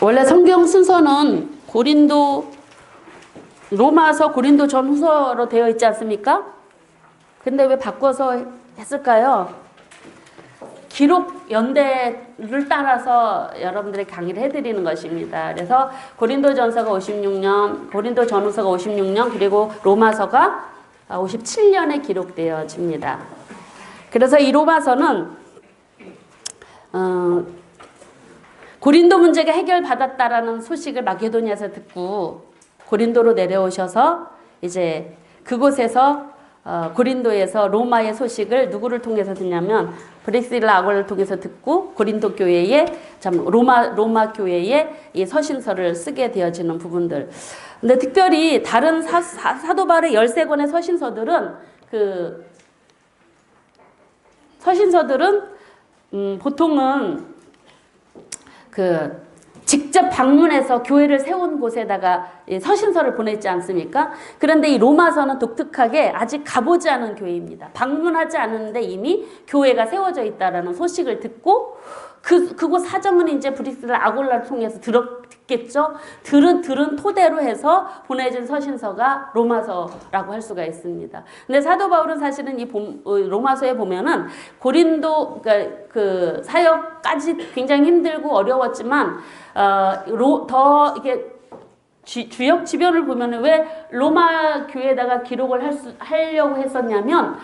원래 성경 순서는 로마서 고린도 전후서로 되어 있지 않습니까? 근데 왜 바꿔서 했을까요? 기록 연대를 따라서 여러분들의 강의를 해드리는 것입니다. 그래서 고린도전서가 56년, 고린도 전후서가 56년, 그리고 로마서가 57년에 기록되어집니다. 그래서 이 로마서는 고린도 문제가 해결받았다라는 소식을 마게도니아에서 듣고 고린도로 내려오셔서 이제 그곳에서 고린도에서 로마의 소식을 누구를 통해서 듣냐면 브리스길라 아굴라를 통해서 듣고 고린도 교회에 로마 교회에 이 서신서를 쓰게 되어지는 부분들. 근데 특별히 다른 사도 바울의 13권의 서신서들은 보통은 직접 방문해서 교회를 세운 곳에다가 서신서를 보냈지 않습니까? 그런데 이 로마서는 독특하게 아직 가보지 않은 교회입니다. 방문하지 않았는데 이미 교회가 세워져 있다라는 소식을 듣고 그곳 사정은 이제 브리스길라 아굴라를 통해서 듣겠죠. 들은 토대로 해서 보내진 서신서가 로마서라고 할 수가 있습니다. 근데 사도 바울은 사실은 이 로마서에 보면은 고린도 그 사역까지 굉장히 힘들고 어려웠지만 더 이게 주역 지변을 보면은 왜 로마 교회에다가 기록을 하려고 했었냐면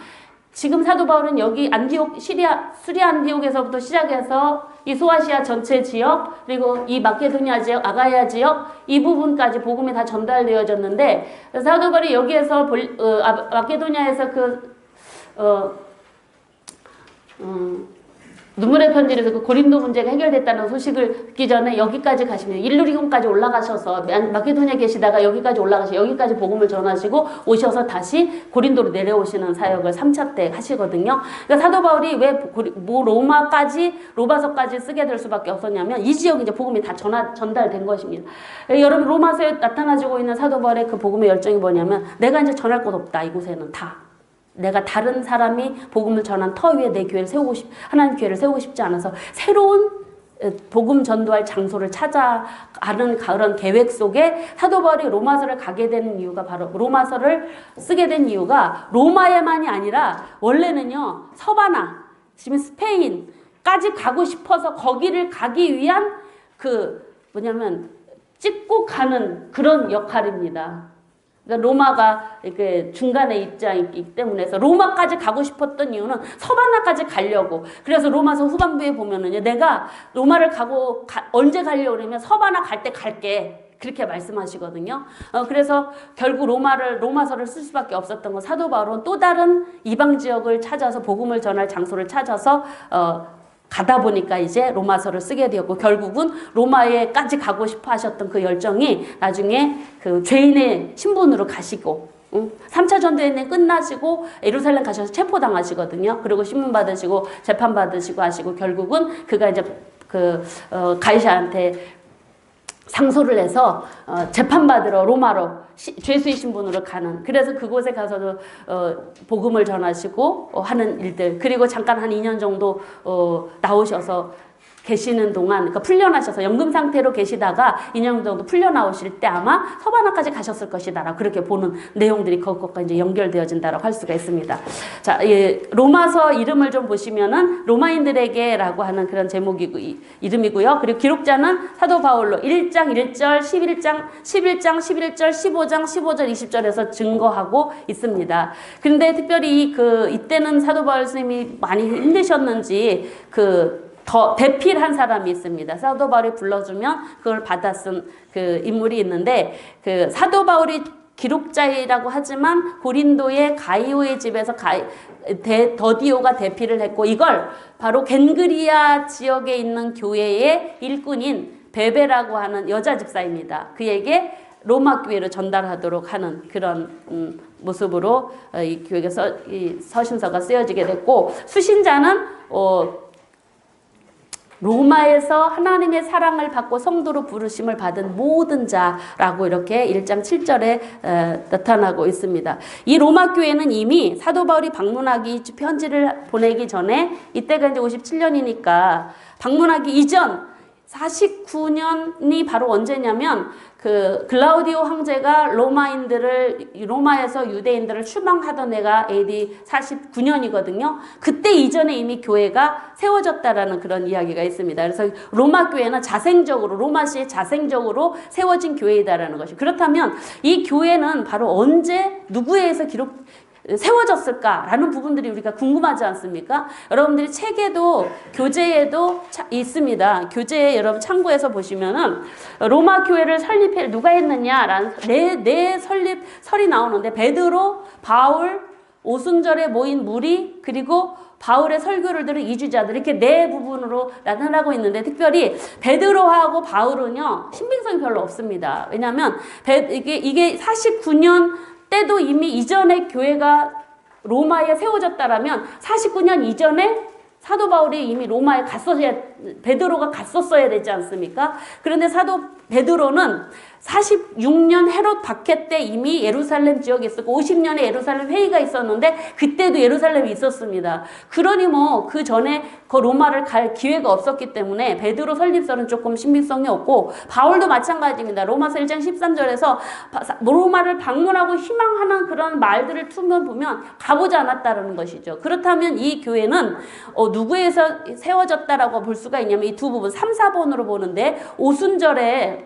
지금 사도 바울은 여기 수리아 안디옥에서부터 시작해서 이 소아시아 전체 지역 그리고 이 마케도니아 지역, 아가야 지역 이 부분까지 복음이 다 전달되어졌는데 사도 바울이 여기에서 마케도니아에서 눈물의 편지에서 그 고린도 문제가 해결됐다는 소식을 듣기 전에 여기까지 가시면 일루리온까지 올라가셔서 마케도니아 계시다가 여기까지 올라가셔서 여기까지 복음을 전하시고 오셔서 다시 고린도로 내려오시는 사역을 3차 때 하시거든요. 그러니까 사도 바울이 왜 로마서까지 쓰게 될 수밖에 없었냐면 이 지역에 이제 복음이 다 전달된 것입니다. 여러분 로마서에 나타나지고 있는 사도 바울의 그 복음의 열정이 뭐냐면 내가 이제 전할 곳 없다. 이곳에는 다. 내가 다른 사람이 복음을 전한 터 위에 내 교회를 하나님 교회를 세우고 싶지 않아서 새로운 복음 전도할 장소를 찾아가는 그런 계획 속에 사도 바울이 로마서를 가게 된 이유가 바로 로마서를 쓰게 된 이유가 로마에만이 아니라 원래는요 서바나 지금 스페인까지 가고 싶어서 거기를 가기 위한 찍고 가는 그런 역할입니다. 그러니까 로마가 이렇게 중간에 입장이기 때문에 로마까지 가고 싶었던 이유는 서바나까지 가려고. 그래서 로마서 후반부에 보면은요, 내가 로마를 언제 가려고 그러면 서바나 갈 때 갈게. 그렇게 말씀하시거든요. 그래서 결국 로마서를 쓸 수밖에 없었던 건 사도 바울은 또 다른 이방 지역을 찾아서 복음을 전할 장소를 찾아서 가다 보니까 이제 로마서를 쓰게 되었고 결국은 로마에까지 가고 싶어 하셨던 그 열정이 나중에 그 죄인의 신분으로 가시고 3차 전도회는 끝나시고 예루살렘 가셔서 체포당하시거든요. 그리고 신문 받으시고 재판 받으시고 하시고 결국은 그가 이제 가이사한테 상소를 해서 재판받으러 로마로 죄수의 신분으로 가는. 그래서 그곳에 가서도 복음을 전하시고 하는 일들. 그리고 잠깐 한 2년 정도 나오셔서 계시는 동안, 그러니까 풀려나셔서 연금 상태로 계시다가 2년 정도 풀려나오실 때 아마 서바나까지 가셨을 것이다라고 그렇게 보는 내용들이 그것과 이제 연결되어진다라고 할 수가 있습니다. 자, 로마서 이름을 좀 보시면은 로마인들에게라고 하는 그런 이름이고요. 그리고 기록자는 사도 바울로 1장 1절, 11장 11절, 15장 15절, 20절에서 증거하고 있습니다. 근데 특별히 이때는 사도 바울 스님이 많이 힘드셨는지 더 대필한 사람이 있습니다. 사도 바울이 불러주면 그걸 받아 쓴 그 인물이 있는데 사도 바울이 기록자이라고 하지만 고린도의 가이오의 집에서 더디오가 대필을 했고 이걸 바로 겐그리아 지역에 있는 교회의 일꾼인 베베라고 하는 여자 집사입니다. 그에게 로마 교회로 전달하도록 하는 그런 모습으로 이 교회에서 이 서신서가 쓰여지게 됐고 수신자는 로마에서 하나님의 사랑을 받고 성도로 부르심을 받은 모든 자라고 이렇게 1장 7절에 나타나고 있습니다. 이 로마 교회는 이미 사도 바울이 방문하기 편지를 보내기 전에 이때가 이제 57년이니까 방문하기 이전 49년이 바로 언제냐면 그 글라우디오 황제가 로마에서 유대인들을 추방하던 해가 AD 49년이거든요. 그때 이전에 이미 교회가 세워졌다라는 그런 이야기가 있습니다. 그래서 로마 교회는 로마시에 자생적으로 세워진 교회이다라는 것이. 그렇다면 이 교회는 바로 언제 누구에 의해서 세워졌을까라는 부분들이 우리가 궁금하지 않습니까? 여러분들이 책에도 교재에도 있습니다. 교재에 여러분 참고해서 보시면은 로마 교회를 설립해 누가 했느냐라는 네 설이 나오는데 베드로, 바울, 오순절에 모인 무리 그리고 바울의 설교를 들은 이주자들 이렇게 네 부분으로 나타나고 있는데 특별히 베드로하고 바울은요 신빙성이 별로 없습니다. 왜냐하면 이게 49년 때도 이미 이전에 교회가 로마에 세워졌다라면 49년 이전에 사도 바울이 이미 로마에 베드로가 갔었어야 되지 않습니까? 그런데 사도 베드로는 46년 헤롯 박해 때 이미 예루살렘 지역에 있었고 50년에 예루살렘 회의가 있었는데 그때도 예루살렘에 있었습니다. 그러니 뭐 그 전에 그 로마를 갈 기회가 없었기 때문에 베드로 설립설은 조금 신빙성이 없고 바울도 마찬가지입니다. 로마서 1장 13절에서 로마를 방문하고 희망하는 그런 말들을 투면 보면 가보지 않았다는 것이죠. 그렇다면 이 교회는 누구에서 세워졌다라고 볼 수가 있냐면 이 두 부분 3, 4번으로 보는데 오순절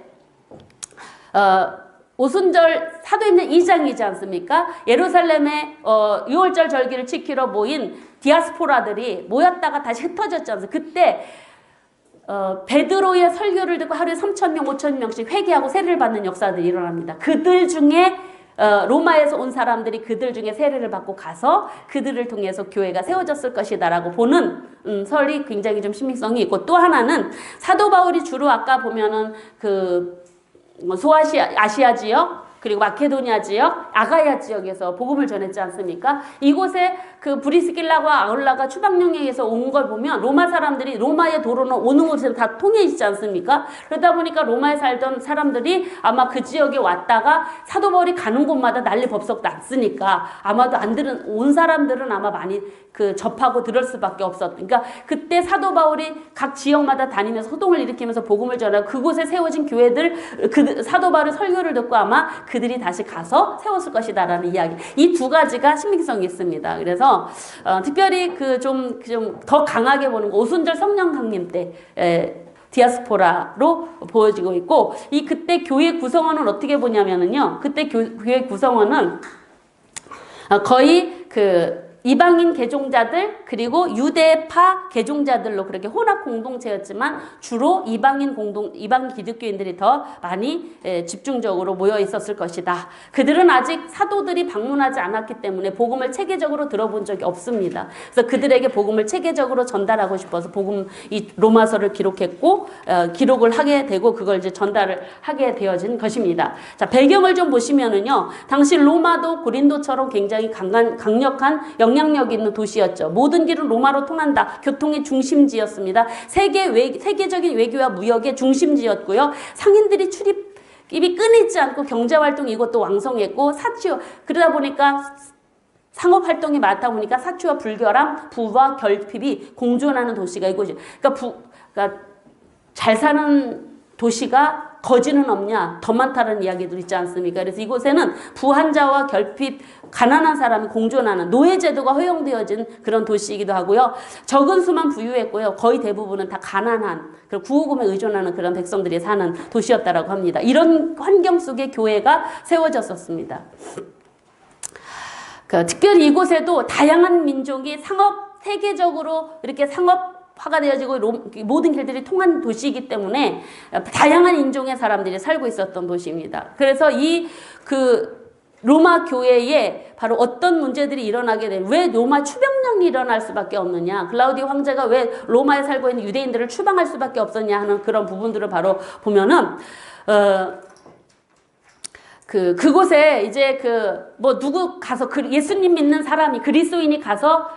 사도행전 2장이지 않습니까? 예루살렘에 6월절 절기를 지키러 모인 디아스포라들이 모였다가 다시 흩어졌지 않습니까? 그때 베드로의 설교를 듣고 하루에 3,000명, 5,000명씩 회개하고 세례를 받는 역사들이 일어납니다. 그들 중에 로마에서 온 사람들이 그들 중에 세례를 받고 가서 그들을 통해서 교회가 세워졌을 것이다라고 보는 설이 굉장히 좀 신빙성이 있고 또 하나는 사도 바울이 주로 아까 보면은 아시아 지역 그리고 마케도니아 지역, 아가야 지역에서 복음을 전했지 않습니까? 이곳에 그 브리스길라와 아울라가 추방령에 의해서 온 걸 보면 로마 사람들이 로마의 도로는 오는 곳에는 다 통해 있지 않습니까? 그러다 보니까 로마에 살던 사람들이 아마 그 지역에 왔다가 사도 바울이 가는 곳마다 난리 법석 났으니까 아마도 온 사람들은 아마 많이 접하고 들을 수밖에 없었던. 그러니까 그때 사도 바울이 각 지역마다 다니면서 소동을 일으키면서 복음을 전하고 그곳에 세워진 교회들 사도 바울의 설교를 듣고 아마 그들이 다시 가서 세웠을 것이다라는 이야기. 이 두 가지가 신빙성이 있습니다. 그래서 특별히 좀 더 강하게 보는 거 오순절 성령 강림 때 디아스포라로 보여지고 있고 그때 교회 구성원은 어떻게 보냐면은요. 그때 교회 구성원은 거의 이방인 개종자들 그리고 유대파 개종자들로 그렇게 혼합 공동체였지만 주로 이방인 기독교인들이 더 많이 집중적으로 모여 있었을 것이다. 그들은 아직 사도들이 방문하지 않았기 때문에 복음을 체계적으로 들어본 적이 없습니다. 그래서 그들에게 복음을 체계적으로 전달하고 싶어서 이 로마서를 기록했고 기록을 하게 되고 그걸 이제 전달을 하게 되어진 것입니다. 자, 배경을 좀 보시면은요. 당시 로마도 고린도처럼 굉장히 강력한 영향력 있는 도시였죠. 모든 길은 로마로 통한다. 교통의 중심지였습니다. 세계적인 외교와 무역의 중심지였고요. 상인들이 출입이 끊이지 않고 경제활동이 이것도 왕성했고 그러다 보니까 상업활동이 많다 보니까 사치와 불결함, 부와 결핍이 공존하는 도시가 이곳이. 그러니까 잘 사는 도시가 거지는 없냐 더 많다는 이야기도 있지 않습니까? 그래서 이곳에는 부한자와 결핍, 가난한 사람이 공존하는 노예제도가 허용되어진 그런 도시이기도 하고요. 적은 수만 부유했고요. 거의 대부분은 다 가난한 구호금에 의존하는 그런 백성들이 사는 도시였다라고 합니다. 이런 환경 속에 교회가 세워졌었습니다. 특별히 이곳에도 다양한 민족이 세계적으로 이렇게 상업화가 되어지고 모든 길들이 통한 도시이기 때문에 다양한 인종의 사람들이 살고 있었던 도시입니다. 그래서 로마 교회에 바로 어떤 문제들이 일어나게 돼? 왜 로마 추병령이 일어날 수밖에 없느냐? 글라우디오 황제가 왜 로마에 살고 있는 유대인들을 추방할 수밖에 없었냐 하는 그런 부분들을 바로 보면은 그곳에 이제 누구 가서 예수님 믿는 사람이 그리스도인이 가서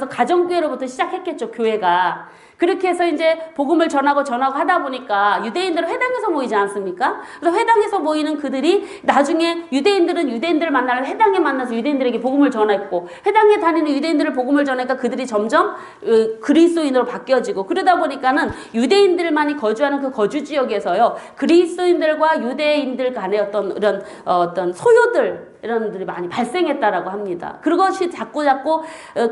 가정교회로부터 시작했겠죠, 교회가. 그렇게 해서 이제 복음을 전하고 하다 보니까 유대인들은 회당에서 모이지 않습니까? 그래서 회당에서 모이는 그들이 나중에 유대인들은 유대인들을 만나려 회당에 만나서 유대인들에게 복음을 전했고, 회당에 다니는 유대인들을 복음을 전하니까 그들이 점점 그리스도인으로 바뀌어지고, 그러다 보니까는 유대인들만이 거주하는 그 거주 지역에서요, 그리스도인들과 유대인들 간의 어떤 소요들, 이런 들이 많이 발생했다라고 합니다. 그것이 자꾸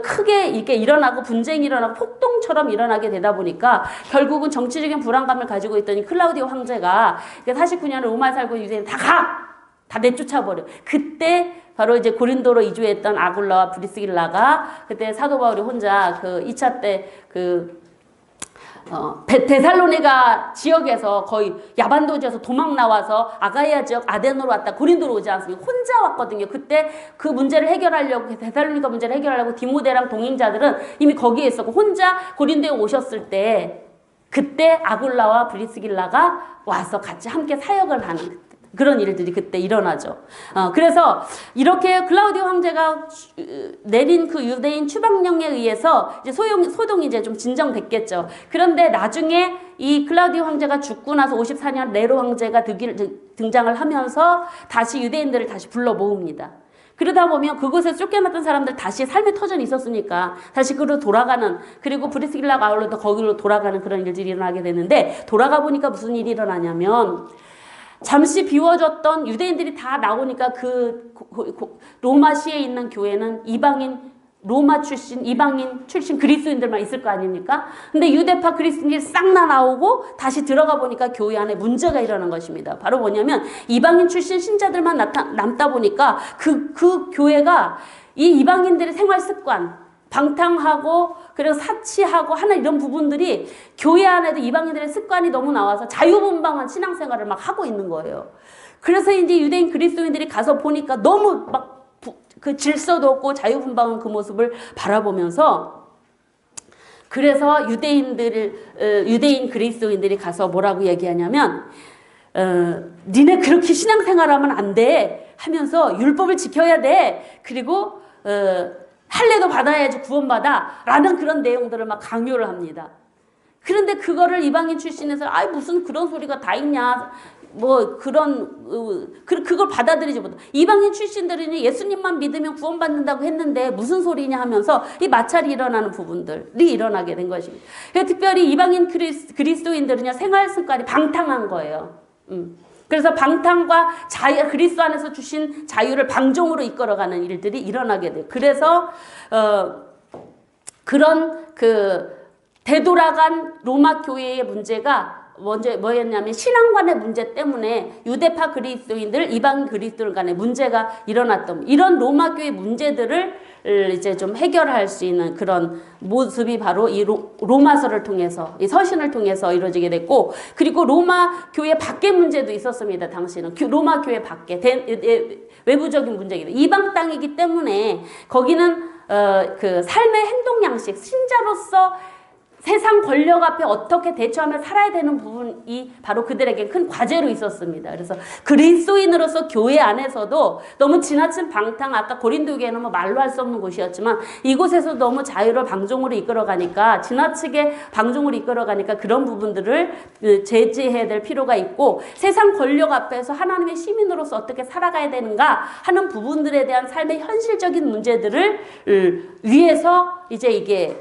크게 이렇게 일어나고 분쟁이 일어나고 폭동처럼 일어나게 되다 보니까 결국은 정치적인 불안감을 가지고 있던 이 클라우디오 황제가 49년에 로마에 살고 있는 유대인 다 내쫓아버려. 그때 바로 이제 고린도로 이주했던 아굴라와 브리스길라가 그때 사도 바울이 혼자 그 2차 때 데살로니가 지역에서 거의 야반도지에서 도망 나와서 아가이아 지역 아덴으로 왔다 고린도로 오지 않습니까? 혼자 왔거든요. 그때 그 문제를 해결하려고, 데살로니가 문제를 해결하려고 디모데랑 동행자들은 이미 거기에 있었고, 혼자 고린도에 오셨을 때 그때 아굴라와 브리스길라가 와서 같이 함께 사역을 하는 그런 일들이 그때 일어나죠. 그래서 이렇게 클라우디오 황제가 내린 그 유대인 추방령에 의해서 이제 소동이 이제 좀 진정됐겠죠. 그런데 나중에 이 클라우디오 황제가 죽고 나서 54년 네로 황제가 등장을 하면서 다시 유대인들을 다시 불러 모읍니다. 그러다 보면 그곳에서 쫓겨났던 사람들 다시 삶의 터전이 있었으니까 다시 그로 돌아가는, 그리고 브리스길라가 아울러도 거기로 돌아가는 그런 일들이 일어나게 되는데, 돌아가 보니까 무슨 일이 일어나냐면, 잠시 비워졌던 유대인들이 다 나오니까 로마시에 있는 교회는 로마 출신, 이방인 출신 그리스도인들만 있을 거 아닙니까? 근데 유대파 그리스도인들이 싹 나오고 다시 들어가 보니까 교회 안에 문제가 일어난 것입니다. 바로 뭐냐면 이방인 출신 신자들만 남다 보니까 그 교회가 이 이방인들의 생활 습관, 방탕하고 그리고 사치하고 하는 이런 부분들이 교회 안에도 이방인들의 습관이 너무 나와서 자유분방한 신앙생활을 막 하고 있는 거예요. 그래서 이제 유대인 그리스도인들이 가서 보니까 너무 막 그 질서도 없고 자유분방한 그 모습을 바라보면서, 그래서 유대인 그리스도인들이 가서 뭐라고 얘기하냐면, 니네 그렇게 신앙생활하면 안 돼 하면서 율법을 지켜야 돼. 그리고 할례도 받아야지 구원받아 라는 그런 내용들을 막 강요를 합니다. 그런데 그거를 이방인 출신에서 무슨 그런 소리가 다 있냐, 뭐 그걸 받아들이지 못해. 이방인 출신들은 예수님만 믿으면 구원받는다고 했는데 무슨 소리냐 하면서 이 마찰이 일어나는 부분들이 일어나게 된 것입니다. 특별히 이방인 그리스도인들은요, 생활 습관이 방탕한 거예요. 그래서 방탕과 그리스도 안에서 주신 자유를 방종으로 이끌어가는 일들이 일어나게 돼요. 그래서 그런 되돌아간 로마 교회의 문제가 먼저 뭐였냐면, 신앙관의 문제 때문에 유대파 그리스도인들, 이방 그리스도인 간의 문제가 일어났던, 이런 로마 교회 문제들을 이제 좀 해결할 수 있는 그런 모습이 바로 이 로마서를 통해서, 이 서신을 통해서 이루어지게 됐고, 그리고 로마 교회 밖의 문제도 있었습니다. 당시는 로마 교회 밖에 외부적인 문제이기 때문에, 이방 땅이기 때문에 거기는 그 삶의 행동 양식, 신자로서 세상 권력 앞에 어떻게 대처하며 살아야 되는 부분이 바로 그들에게 큰 과제로 있었습니다. 그래서 그리스도인으로서 교회 안에서도 너무 지나친 방탕, 아까 고린도 교회는 뭐 말로 할 수 없는 곳이었지만 이곳에서 너무 자유를 방종으로 이끌어가니까, 지나치게 방종으로 이끌어가니까 그런 부분들을 제지해야 될 필요가 있고, 세상 권력 앞에서 하나님의 시민으로서 어떻게 살아가야 되는가 하는 부분들에 대한 삶의 현실적인 문제들을 위해서 이제 이게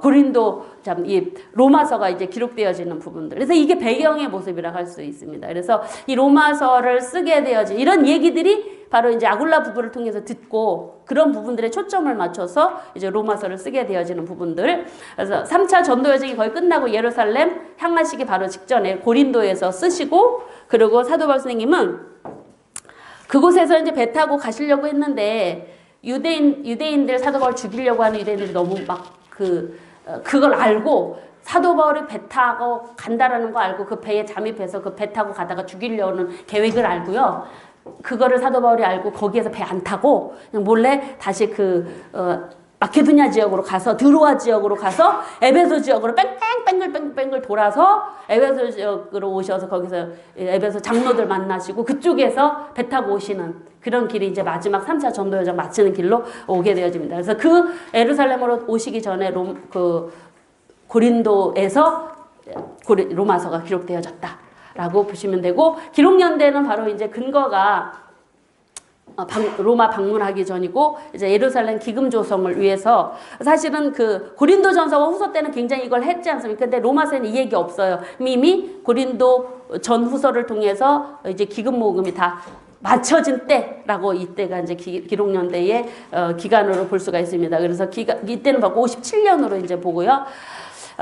고린도 이 로마서가 이제 기록되어지는 부분들. 그래서 이게 배경의 모습이라고 할 수 있습니다. 그래서 이 로마서를 쓰게 되어진 이런 얘기들이 바로 이제 아굴라 부부를 통해서 듣고 그런 부분들에 초점을 맞춰서 이제 로마서를 쓰게 되어지는 부분들. 그래서 3차 전도 여정이 거의 끝나고 예루살렘 향하시기 바로 직전에 고린도에서 쓰시고, 그리고 사도 바울 선생님은 그곳에서 이제 배 타고 가시려고 했는데 유대인들, 사도 바울 죽이려고 하는 유대인들이 너무 막 그걸 알고, 사도 바울이 배 타고 간다라는 거 알고 그 배에 잠입해서 그 배 타고 가다가 죽이려는 계획을 알고요. 그거를 사도 바울이 알고 거기에서 배 안 타고 그냥 몰래 다시 마케도냐 지역으로 가서, 드로아 지역으로 가서 에베소 지역으로 뺑뺑뺑글 돌아서 에베소 지역으로 오셔서 거기서 에베소 장로들 만나시고 그쪽에서 배 타고 오시는 그런 길이 이제 마지막 3차 전도 여정 마치는 길로 오게 되어집니다. 그래서 그 예루살렘으로 오시기 전에 고린도에서 로마서가 기록되어졌다라고 보시면 되고, 기록연대는 바로 이제 근거가 로마 방문하기 전이고 이제 예루살렘 기금 조성을 위해서, 사실은 그 고린도전서와 후서 때는 굉장히 이걸 했지 않습니까? 근데 로마서에는 이 얘기 없어요. 이미 고린도 전 후서를 통해서 이제 기금 모금이 다 맞춰진 때라고, 이때가 이제 기록연대의 기간으로 볼 수가 있습니다. 그래서 이때는 바로 57년으로 이제 보고요.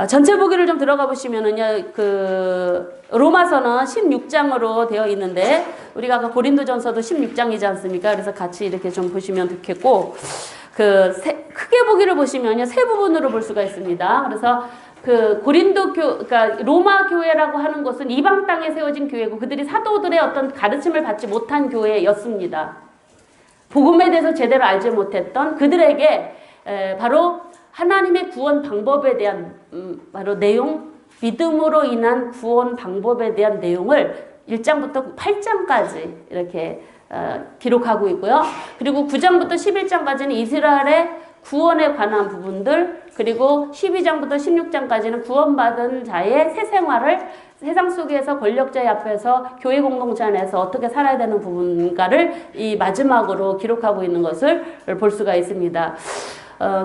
전체 보기를 좀 들어가 보시면은요, 그 로마서는 16장으로 되어 있는데, 우리가 아까 고린도전서도 16장이지 않습니까? 그래서 같이 이렇게 좀 보시면 좋겠고, 크게 보기를 보시면요, 세 부분으로 볼 수가 있습니다. 그래서 그 그러니까 로마 교회라고 하는 것은 이방 땅에 세워진 교회고, 그들이 사도들의 어떤 가르침을 받지 못한 교회였습니다. 복음에 대해서 제대로 알지 못했던 그들에게 바로 하나님의 구원 방법에 대한 바로 내용, 믿음으로 인한 구원 방법에 대한 내용을 1장부터 8장까지 이렇게 기록하고 있고요. 그리고 9장부터 11장까지는 이스라엘의 구원에 관한 부분들, 그리고 12장부터 16장까지는 구원받은 자의 새 생활을 세상 속에서 권력자의 앞에서 교회 공동체 안에서 어떻게 살아야 되는 부분가를 이 마지막으로 기록하고 있는 것을 볼 수가 있습니다.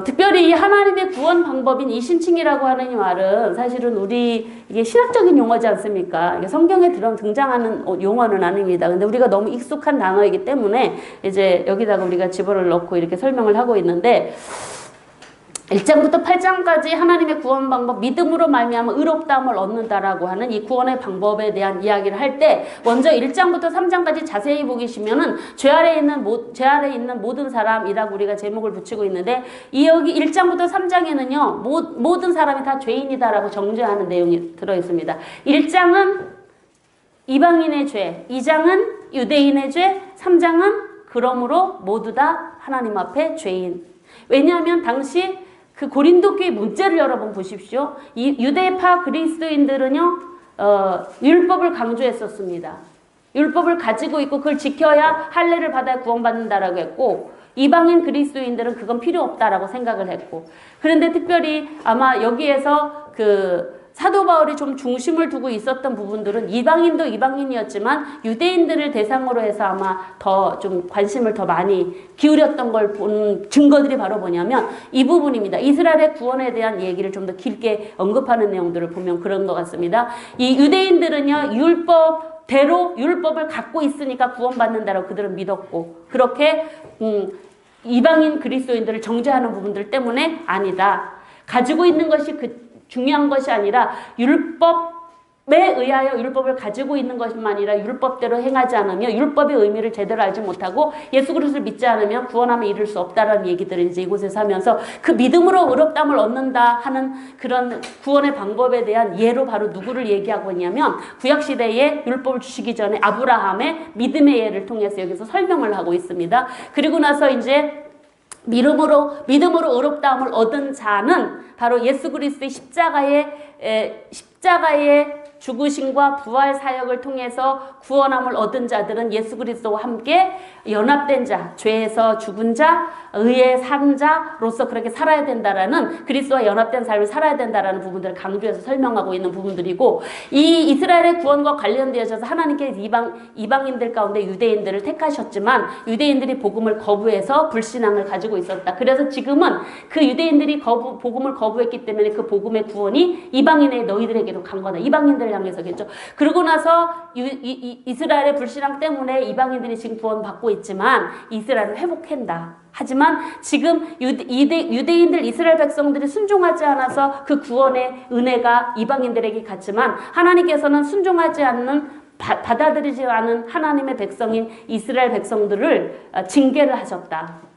특별히 이 하나님의 구원 방법인 이신칭이라고 하는 이 말은 사실은 이게 신학적인 용어지 않습니까? 이게 성경에 등장하는 용어는 아닙니다. 근데 우리가 너무 익숙한 단어이기 때문에 이제 여기다가 우리가 집어를 넣고 이렇게 설명을 하고 있는데, 1장부터 8장까지 하나님의 구원 방법, 믿음으로 말미암아 의롭다함을 얻는다라고 하는 이 구원의 방법에 대한 이야기를 할 때, 먼저 1장부터 3장까지 자세히 보시면은 죄 아래 있는 모든 사람이라고 우리가 제목을 붙이고 있는데, 여기 1장부터 3장에는요 모든 사람이 다 죄인이다라고 정죄하는 내용이 들어 있습니다. 1장은 이방인의 죄, 2장은 유대인의 죄, 3장은 그러므로 모두 다 하나님 앞에 죄인. 왜냐하면 당시 그 고린도 교회 문제를 여러분 보십시오. 이 유대파 그리스도인들은요, 율법을 강조했었습니다. 율법을 가지고 있고 그걸 지켜야 할례를 받아야 구원받는다라고 했고, 이방인 그리스도인들은 그건 필요 없다라고 생각을 했고, 그런데 특별히 아마 여기에서 사도 바울이 좀 중심을 두고 있었던 부분들은 이방인도 이방인이었지만 유대인들을 대상으로 해서 아마 더 좀 관심을 더 많이 기울였던 걸 본 증거들이 바로 뭐냐면 이 부분입니다. 이스라엘의 구원에 대한 얘기를 좀 더 길게 언급하는 내용들을 보면 그런 것 같습니다. 이 유대인들은요, 율법대로 율법을 갖고 있으니까 구원받는다라고 그들은 믿었고, 그렇게 이방인 그리스도인들을 정죄하는 부분들 때문에 아니다. 가지고 있는 것이 중요한 것이 아니라 율법에 의하여 율법을 가지고 있는 것만 아니라 율법대로 행하지 않으며 율법의 의미를 제대로 알지 못하고 예수 그리스도를 믿지 않으면 구원함에 이를 수 없다라는 얘기들을 이제 이곳에서 하면서 그 믿음으로 의롭다함을 얻는다 하는 그런 구원의 방법에 대한 예로 바로 누구를 얘기하고 있냐면, 구약시대에 율법을 주시기 전에 아브라함의 믿음의 예를 통해서 여기서 설명을 하고 있습니다. 그리고 나서 이제 믿음으로 의롭다함을 얻은 자는 바로 예수 그리스도의 십자가의 죽으심과 부활 사역을 통해서 구원함을 얻은 자들은 예수 그리스도와 함께 연합된 자, 죄에서 죽은 자, 의에 산 자로서 그렇게 살아야 된다라는, 그리스도와 연합된 삶을 살아야 된다라는 부분들을 강조해서 설명하고 있는 부분들이고, 이 이스라엘의 구원과 관련되어서 하나님께서 이방인들 가운데 유대인들을 택하셨지만 유대인들이 복음을 거부해서 불신앙을 가지고 있었다. 그래서 지금은 그 유대인들이 복음을 거부했기 때문에 그 복음의 구원이 이방인의 너희들에게도 간 거다. 이방인들 향해서겠죠. 그러고 나서 이스라엘의 불신앙 때문에 이방인들이 지금 구원받고 있지만 이스라엘을 회복한다. 하지만 지금 유대인들 이스라엘 백성들이 순종하지 않아서 그 구원의 은혜가 이방인들에게 갔지만 하나님께서는 순종하지 않는 받아들이지 않은 하나님의 백성인 이스라엘 백성들을 징계를 하셨다.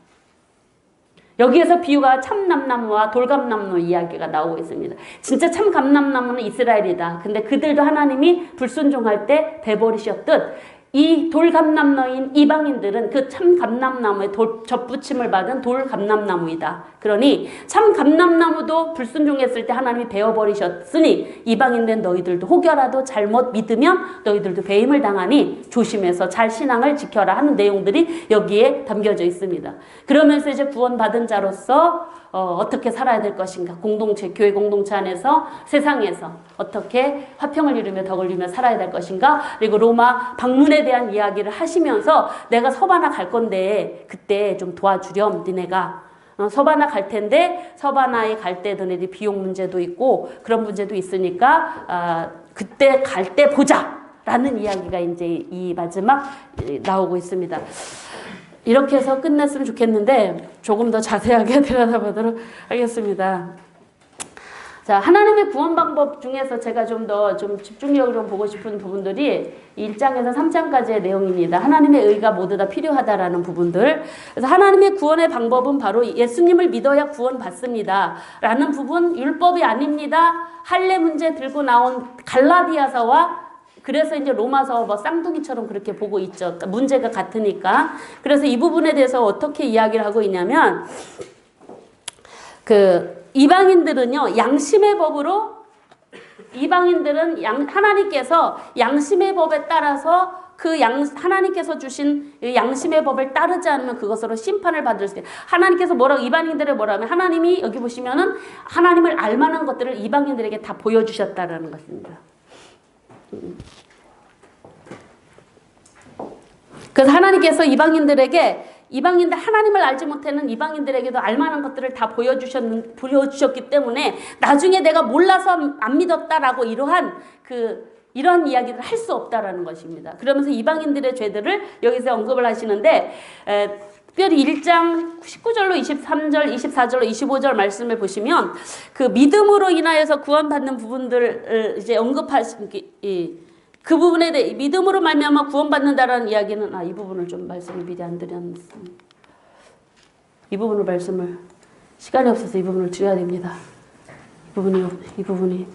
여기에서 비유가 참감나무와 돌감나무 이야기가 나오고 있습니다. 진짜 참감나무는 이스라엘이다. 근데 그들도 하나님이 불순종할 때 베버리셨듯 이 돌감람나무인 이방인들은 그 참감람나무에 접붙임을 받은 돌감람나무이다. 그러니 참감람나무도 불순종했을 때 하나님이 베어버리셨으니 이방인된 너희들도 혹여라도 잘못 믿으면 너희들도 배임을 당하니 조심해서 잘 신앙을 지켜라 하는 내용들이 여기에 담겨져 있습니다. 그러면서 이제 구원받은 자로서 어떻게 살아야 될 것인가, 공동체, 교회 공동체 안에서 세상에서 어떻게 화평을 이루며 덕을 이루며 살아야 될 것인가, 그리고 로마 방문에 대한 이야기를 하시면서 내가 서바나 갈 건데 그때 좀 도와주렴 니네가. 서바나 갈 텐데 서바나에 갈 때 너네들이 비용 문제도 있고 그런 문제도 있으니까 그때 갈 때 보자 라는 이야기가 이제 이 마지막 나오고 있습니다. 이렇게 해서 끝냈으면 좋겠는데 조금 더 자세하게 들여다보도록 하겠습니다. 자, 하나님의 구원 방법 중에서 제가 좀 더 집중력으로 보고 싶은 부분들이 1장에서 3장까지의 내용입니다. 하나님의 의가 모두 다 필요하다라는 부분들. 그래서 하나님의 구원의 방법은 바로 예수님을 믿어야 구원 받습니다. 라는 부분, 율법이 아닙니다. 할례 문제 들고 나온 갈라디아서와 그래서 이제 로마서 뭐 쌍둥이처럼 그렇게 보고 있죠. 그러니까 문제가 같으니까. 그래서 이 부분에 대해서 어떻게 이야기를 하고 있냐면, 이방인들은요, 양심의 법으로, 이방인들은 하나님께서 양심의 법에 따라서 하나님께서 주신 양심의 법을 따르지 않으면 그것으로 심판을 받을 수 있어요. 하나님께서 이방인들의 뭐라면, 하나님이 여기 보시면은 하나님을 알만한 것들을 이방인들에게 다 보여주셨다라는 것입니다. 그래서 하나님께서 이방인들 하나님을 알지 못하는 이방인들에게도 알만한 것들을 다 보여주셨기 때문에 나중에 내가 몰라서 안 믿었다라고 이런 이야기를 할 수 없다라는 것입니다. 그러면서 이방인들의 죄들을 여기서 언급을 하시는데, 특별히 1장 19절로 23절, 24절로 25절 말씀을 보시면 그 믿음으로 인하여서 구원받는 부분들을 이제 언급하신 그 부분에 대해 믿음으로 말미암아 구원받는다라는 이야기는 이 부분을 좀 말씀을 미리 안 드렸습니다. 이 부분을 말씀을 시간이 없어서 이 부분을 드려야 됩니다. 이 부분이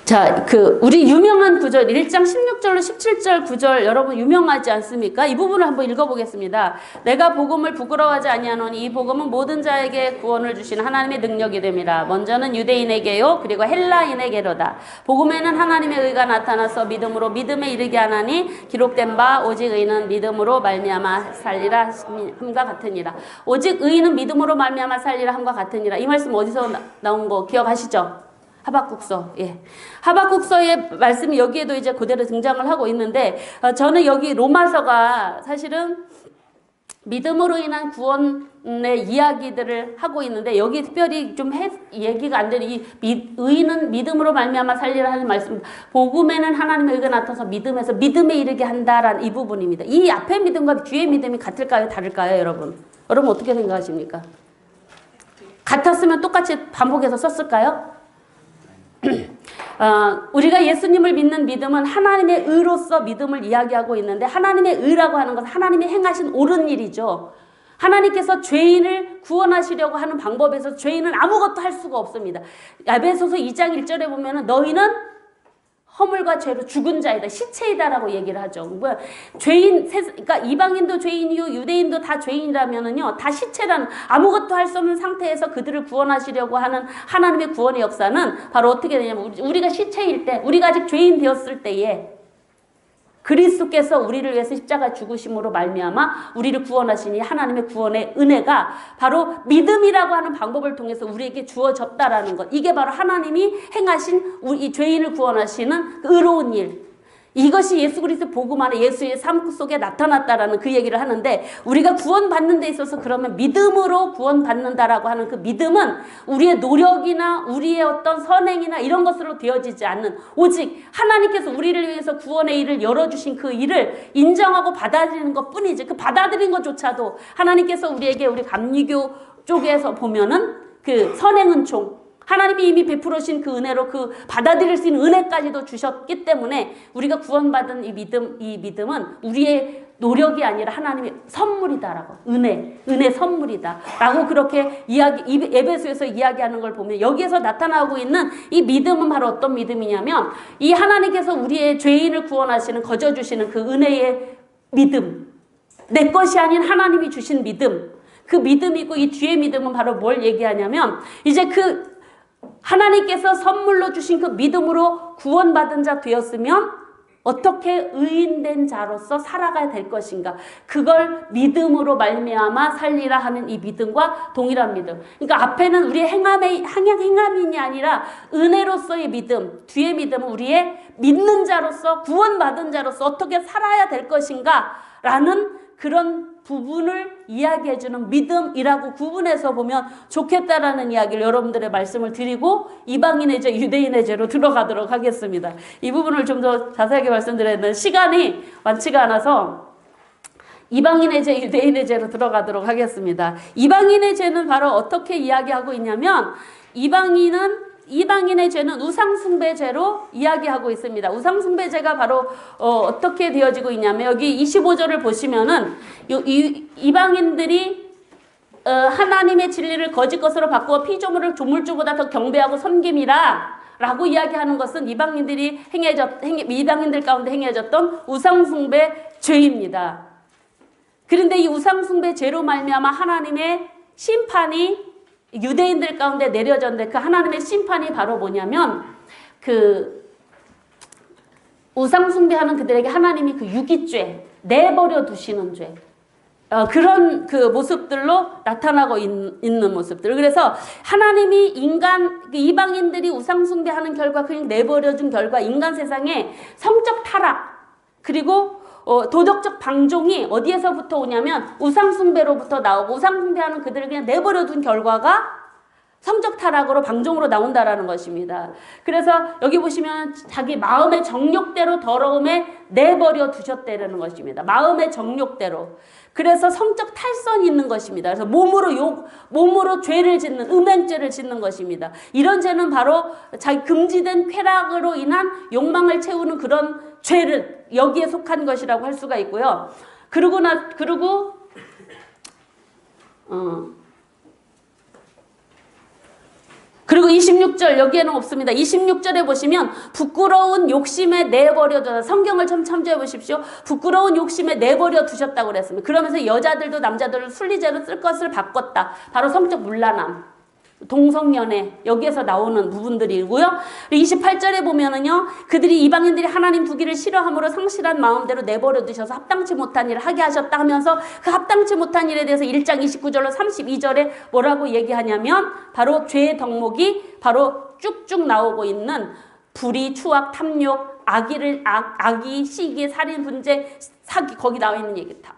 자, 우리 유명한 구절 1장 16절로 17절 구절 여러분 유명하지 않습니까? 이 부분을 한번 읽어보겠습니다. 내가 복음을 부끄러워하지 아니하노니 이 복음은 모든 자에게 구원을 주시는 하나님의 능력이 됨이라. 먼저는 유대인에게요 그리고 헬라인에게로다. 복음에는 하나님의 의가 나타나서 믿음으로 믿음에 이르게 하나니 기록된 바 오직 의는 믿음으로 말미암아 살리라 함과 같으니라. 오직 의는 믿음으로 말미암아 살리라 함과 같으니라. 이 말씀 어디서 나온 거 기억하시죠? 하박국서. 예. 하박국서의 말씀이 여기에도 이제 그대로 등장을 하고 있는데, 저는 여기 로마서가 사실은 믿음으로 인한 구원의 이야기들을 하고 있는데, 여기 특별히 좀 얘기가 안 되는 의는 믿음으로 말미암아 살리라 하는 말씀, 복음에는 하나님의 의가 나타나서 믿음에서 믿음에 이르게 한다라는 이 부분입니다. 이 앞의 믿음과 뒤의 믿음이 같을까요? 다를까요? 여러분 어떻게 생각하십니까? 같았으면 똑같이 반복해서 썼을까요? 우리가 예수님을 믿는 믿음은 하나님의 의로서 믿음을 이야기하고 있는데, 하나님의 의라고 하는 것은 하나님이 행하신 옳은 일이죠. 하나님께서 죄인을 구원하시려고 하는 방법에서 죄인은 아무것도 할 수가 없습니다. 에베소서 2장 1절에 보면은 너희는 허물과 죄로 죽은 자이다, 시체이다라고 얘기를 하죠. 그러니까 이방인도 죄인이요 유대인도 다 죄인이라면은요 다 시체라는, 아무것도 할 수 없는 상태에서 그들을 구원하시려고 하는 하나님의 구원의 역사는 바로 어떻게 되냐면, 우리가 시체일 때, 우리가 아직 죄인 되었을 때에 그리스도께서 우리를 위해서 십자가 죽으심으로 말미암아 우리를 구원하시니 하나님의 구원의 은혜가 바로 믿음이라고 하는 방법을 통해서 우리에게 주어졌다라는 것. 이게 바로 하나님이 행하신 이 죄인을 구원하시는 그 의로운 일. 이것이 예수 그리스도 복음 안에 예수의 삶 속에 나타났다라는 그 얘기를 하는데, 우리가 구원받는 데 있어서 그러면 믿음으로 구원받는다라고 하는 그 믿음은 우리의 노력이나 우리의 어떤 선행이나 이런 것으로 되어지지 않는, 오직 하나님께서 우리를 위해서 구원의 일을 열어주신 그 일을 인정하고 받아들이는 것 뿐이지, 그 받아들인 것조차도 하나님께서 우리에게, 우리 감리교 쪽에서 보면은 그 선행은총, 하나님이 이미 베풀으신 그 은혜로 그 받아들일 수 있는 은혜까지도 주셨기 때문에 우리가 구원받은 이 믿음은 우리의 노력이 아니라 하나님의 선물이다라고, 은혜 선물이다라고 그렇게 에베소에서 이야기하는 걸 보면, 여기에서 나타나고 있는 이 믿음은 바로 어떤 믿음이냐면, 이 하나님께서 우리의 죄인을 구원하시는, 거저주시는 그 은혜의 믿음, 내 것이 아닌 하나님이 주신 믿음, 그 믿음이고, 이 뒤의 믿음은 바로 뭘 얘기하냐면, 이제 하나님께서 선물로 주신 그 믿음으로 구원받은 자 되었으면 어떻게 의인된 자로서 살아가야 될 것인가. 그걸 믿음으로 말미암아 살리라 하는 이 믿음과 동일한 믿음. 그러니까 앞에는 우리의 행함이 아니라 은혜로서의 믿음, 뒤의 믿음은 우리의 믿는 자로서 구원받은 자로서 어떻게 살아야 될 것인가 라는 그런 부분을 이야기해주는 믿음이라고 구분해서 보면 좋겠다라는 이야기를 여러분들의 말씀을 드리고 이방인의 죄, 유대인의 죄로 들어가도록 하겠습니다. 이 부분을 좀 더 자세하게 말씀드렸는데 시간이 많지가 않아서 이방인의 죄, 유대인의 죄로 들어가도록 하겠습니다. 이방인의 죄는 바로 어떻게 이야기하고 있냐면 이방인의 죄는 우상숭배죄로 이야기하고 있습니다. 우상숭배죄가 바로 어떻게 되어지고 있냐면 여기 25절을 보시면은 이방인들이 하나님의 진리를 거짓 것으로 바꾸어 피조물을 조물주보다 더 경배하고 섬김이라 라고 이야기하는 것은 이방인들 가운데 행해졌던 우상숭배 죄입니다. 그런데 이 우상숭배 죄로 말미암아 하나님의 심판이 유대인들 가운데 내려졌는데 그 하나님의 심판이 바로 뭐냐면 그 우상숭배하는 그들에게 하나님이 그 유기죄 내버려 두시는 죄 그런 그 모습들로 나타나고 있는 모습들. 그래서 하나님이 이방인들이 우상숭배하는 결과 그냥 내버려준 결과 인간 세상에 성적 타락 그리고 도덕적 방종이 어디에서부터 오냐면 우상숭배로부터 나오고 우상숭배하는 그들을 그냥 내버려둔 결과가 성적 타락으로 방종으로 나온다라는 것입니다. 그래서 여기 보시면 자기 마음의 정욕대로 더러움에 내버려 두셨다라는 것입니다. 마음의 정욕대로. 그래서 성적 탈선이 있는 것입니다. 그래서 몸으로 죄를 짓는 음행죄를 짓는 것입니다. 이런 죄는 바로 자기 금지된 쾌락으로 인한 욕망을 채우는 그런 죄를 여기에 속한 것이라고 할 수가 있고요. 그리고 26절 여기에는 없습니다. 26절에 보시면 부끄러운 욕심에 내버려 두다. 성경을 좀 참조해 보십시오. 부끄러운 욕심에 내버려 두셨다고 그랬습니다. 그러면서 여자들도 남자들을 순리죄로 쓸 것을 바꿨다. 바로 성적 문란함. 동성연애 여기에서 나오는 부분들이고요. 28절에 보면은요. 그들이 이방인들이 하나님 두기를 싫어함으로 상실한 마음대로 내버려 두셔서 합당치 못한 일을 하게 하셨다 하면서 그 합당치 못한 일에 대해서 1장 29절로 32절에 뭐라고 얘기하냐면 바로 죄의 덕목이 바로 쭉쭉 나오고 있는 불의, 추악, 탐욕, 악의, 시기, 살인, 분쟁, 사기 거기 나와 있는 얘기 다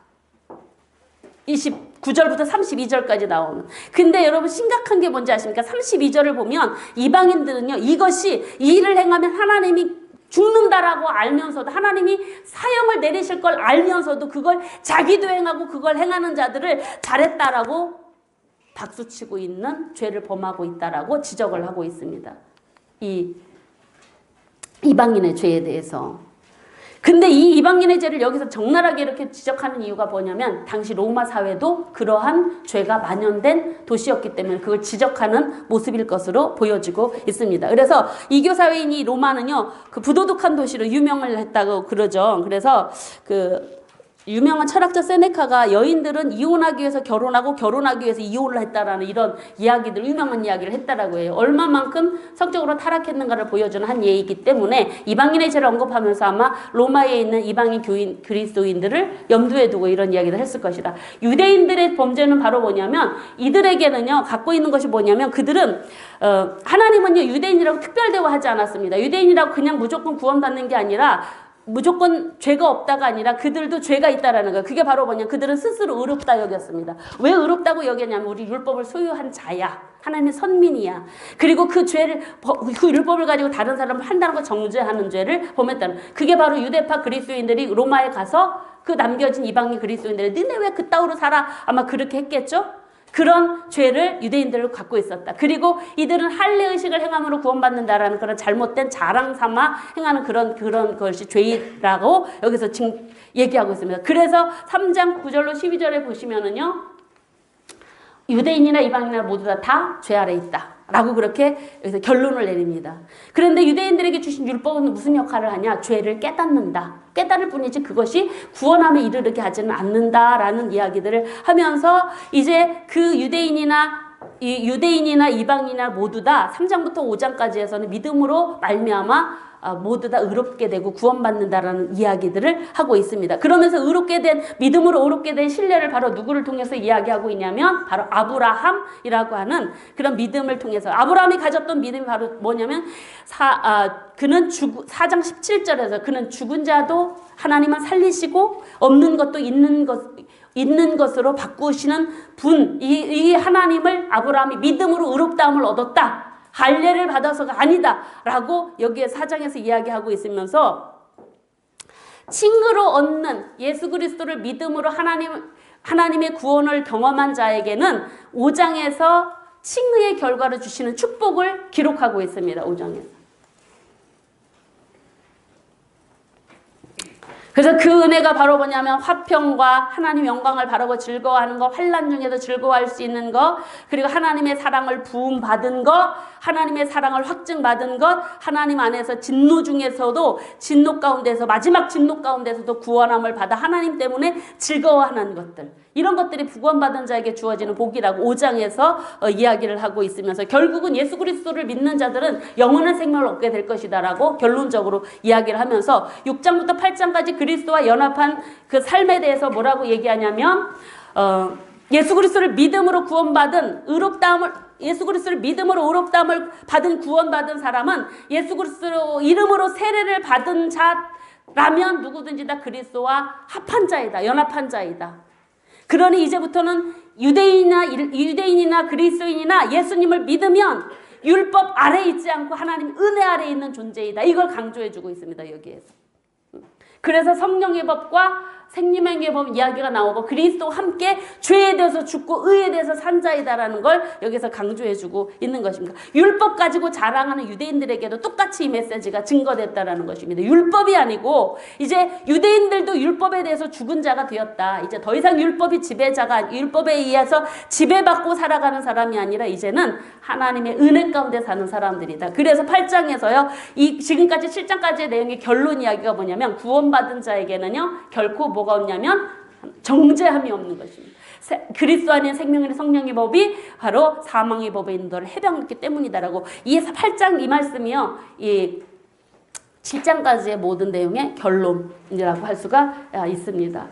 29절부터 32절까지 나오는. 근데 여러분 심각한 게 뭔지 아십니까? 32절을 보면 이방인들은요. 이 일을 행하면 하나님이 죽는다라고 알면서도 하나님이 사형을 내리실 걸 알면서도 그걸 자기도 행하고 그걸 행하는 자들을 잘했다라고 박수치고 있는 죄를 범하고 있다라고 지적을 하고 있습니다. 이 이방인의 죄에 대해서. 근데 이 이방인의 죄를 여기서 적나라하게 이렇게 지적하는 이유가 뭐냐면 당시 로마 사회도 그러한 죄가 만연된 도시였기 때문에 그걸 지적하는 모습일 것으로 보여지고 있습니다. 그래서 이교 사회인 이 로마는요, 그 부도덕한 도시로 유명을 했다고 그러죠. 그래서 그 유명한 철학자 세네카가 여인들은 이혼하기 위해서 결혼하고 결혼하기 위해서 이혼을 했다라는 이런 이야기들, 유명한 이야기를 했다라고 해요. 얼마만큼 성적으로 타락했는가를 보여주는 한 예이기 때문에 이방인의 죄를 언급하면서 아마 로마에 있는 이방인 그리스도인들을 염두에 두고 이런 이야기를 했을 것이다. 유대인들의 범죄는 바로 뭐냐면 이들에게는요 갖고 있는 것이 뭐냐면 그들은 하나님은요 유대인이라고 특별 대우하지 않았습니다. 유대인이라고 그냥 무조건 구원받는 게 아니라 무조건 죄가 없다가 아니라 그들도 죄가 있다라는 거예요. 그게 바로 뭐냐? 그들은 스스로 의롭다 여겼습니다. 왜 의롭다고 여겼냐면 우리 율법을 소유한 자야. 하나님의 선민이야. 그리고 그 율법을 가지고 다른 사람을 한다는 거 정죄하는 죄를 범했다는. 그게 바로 유대파 그리스도인들이 로마에 가서 그 남겨진 이방인 그리스도인들이 너네 왜 그따위로 살아? 아마 그렇게 했겠죠? 그런 죄를 유대인들을 갖고 있었다. 그리고 이들은 할례의식을 행함으로 구원받는다라는 그런 잘못된 자랑 삼아 행하는 그런 것이 죄라고 여기서 지금 얘기하고 있습니다. 그래서 3장 9절로 12절에 보시면은요, 유대인이나 이방인이나 모두 다 죄 아래 있다. 라고 그렇게 여기서 결론을 내립니다. 그런데 유대인들에게 주신 율법은 무슨 역할을 하냐? 죄를 깨닫는다. 깨달을 뿐이지 그것이 구원함에 이르게 하지는 않는다라는 이야기들을 하면서 이제 그 유대인이나 이방인이나 모두 다 3장부터 5장까지 해서는 믿음으로 말미암아 모두 다 의롭게 되고 구원받는다라는 이야기들을 하고 있습니다. 그러면서 의롭게 된 믿음으로 의롭게 된 신뢰를 바로 누구를 통해서 이야기하고 있냐면 바로 아브라함이라고 하는 그런 믿음을 통해서 아브라함이 가졌던 믿음이 바로 뭐냐면 그는 4장 17절에서 그는 죽은 자도 하나님은 살리시고 없는 것도 있는 것으로 바꾸시는 분, 이 하나님을 아브라함이 믿음으로 의롭다함을 얻었다. 할례를 받아서가 아니다 라고 여기에 4장에서 이야기하고 있으면서 칭의로 얻는 예수 그리스도를 믿음으로 하나님의 구원을 경험한 자에게는 5장에서 칭의의 결과를 주시는 축복을 기록하고 있습니다. 5장에서. 그래서 그 은혜가 바로 뭐냐면 화평과 하나님 영광을 바라고 즐거워하는 것, 환난 중에도 즐거워할 수 있는 것, 그리고 하나님의 사랑을 부음받은 것, 하나님의 사랑을 확증받은 것, 하나님 안에서 진노 중에서도 진노 가운데서 마지막 진노 가운데서도 구원함을 받아 하나님 때문에 즐거워하는 것들, 이런 것들이 구원받은 자에게 주어지는 복이라고 5장에서 이야기를 하고 있으면서 결국은 예수 그리스도를 믿는 자들은 영원한 생명을 얻게 될 것이다라고 결론적으로 이야기를 하면서 6장부터 8장까지 그리스도와 연합한 그 삶에 대해서 뭐라고 얘기하냐면 예수 그리스도를 믿음으로 구원받은 예수 그리스도를 믿음으로 의롭다함을 받은 구원받은 사람은 예수 그리스도 이름으로 세례를 받은 자라면 누구든지 다 그리스도와 합한 자이다. 연합한 자이다. 그러니 이제부터는 유대인이나 그리스도인이나 예수님을 믿으면 율법 아래에 있지 않고 하나님 은혜 아래에 있는 존재이다. 이걸 강조해주고 있습니다. 여기에서. 그래서 성령의 법과 생명의 법 이야기가 나오고 그리스도와 함께 죄에 대해서 죽고 의에 대해서 산 자이다라는 걸 여기서 강조해주고 있는 것입니다. 율법 가지고 자랑하는 유대인들에게도 똑같이 이 메시지가 증거됐다라는 것입니다. 율법이 아니고 이제 유대인들도 율법에 대해서 죽은 자가 되었다. 이제 더 이상 율법에 의해서 지배받고 살아가는 사람이 아니라 이제는 하나님의 은혜 가운데 사는 사람들이다. 그래서 8장에서요. 지금까지 7장까지의 내용의 결론 이야기가 뭐냐면 구원받은 자에게는요. 결코 뭐가 없냐면 정죄함이 없는 것입니다. 그리스도 안에 생명의 성령의 법이 바로 사망의 법의 인도를 해방했기 때문이다라고 이 8장 이 말씀이요. 이 7장까지의 모든 내용의 결론이라고 할 수가 있습니다.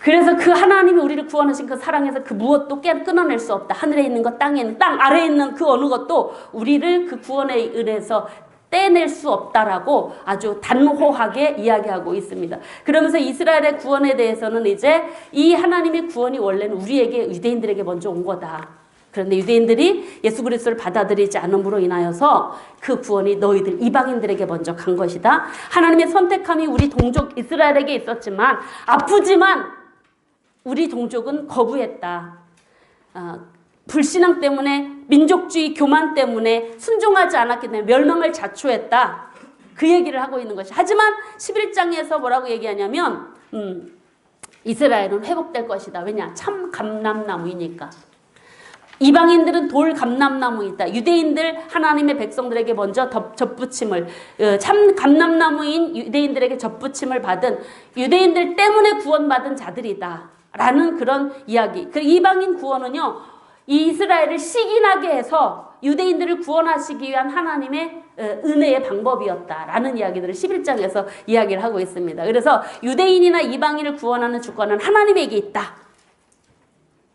그래서 그 하나님이 우리를 구원하신 그 사랑에서 그 무엇도 끊어낼 수 없다. 하늘에 있는 것, 땅에 있는 땅 아래에 있는 그 어느 것도 우리를 그 구원의 은혜에서 떼낼 수 없다라고 아주 단호하게 이야기하고 있습니다. 그러면서 이스라엘의 구원에 대해서는 이제 이 하나님의 구원이 원래는 우리에게 유대인들에게 먼저 온 거다. 그런데 유대인들이 예수 그리스도를 받아들이지 않음으로 인하여서 그 구원이 너희들 이방인들에게 먼저 간 것이다. 하나님의 선택함이 우리 동족 이스라엘에게 있었지만 아프지만 우리 동족은 거부했다. 불신앙 때문에 민족주의 교만 때문에 순종하지 않았기 때문에 멸망을 자초했다. 그 얘기를 하고 있는 것이. 하지만 11장에서 뭐라고 얘기하냐면 이스라엘은 회복될 것이다. 왜냐? 참 감람나무이니까. 이방인들은 돌 감람나무이다. 유대인들 하나님의 백성들에게 먼저 접붙임을 참 감람나무인 유대인들에게 접붙임을 받은 유대인들 때문에 구원받은 자들이다. 라는 그런 이야기. 그 이방인 구원은요. 이스라엘을 시기나게 해서 유대인들을 구원하시기 위한 하나님의 은혜의 방법이었다라는 이야기들을 11장에서 이야기를 하고 있습니다. 그래서 유대인이나 이방인을 구원하는 주권은 하나님에게 있다.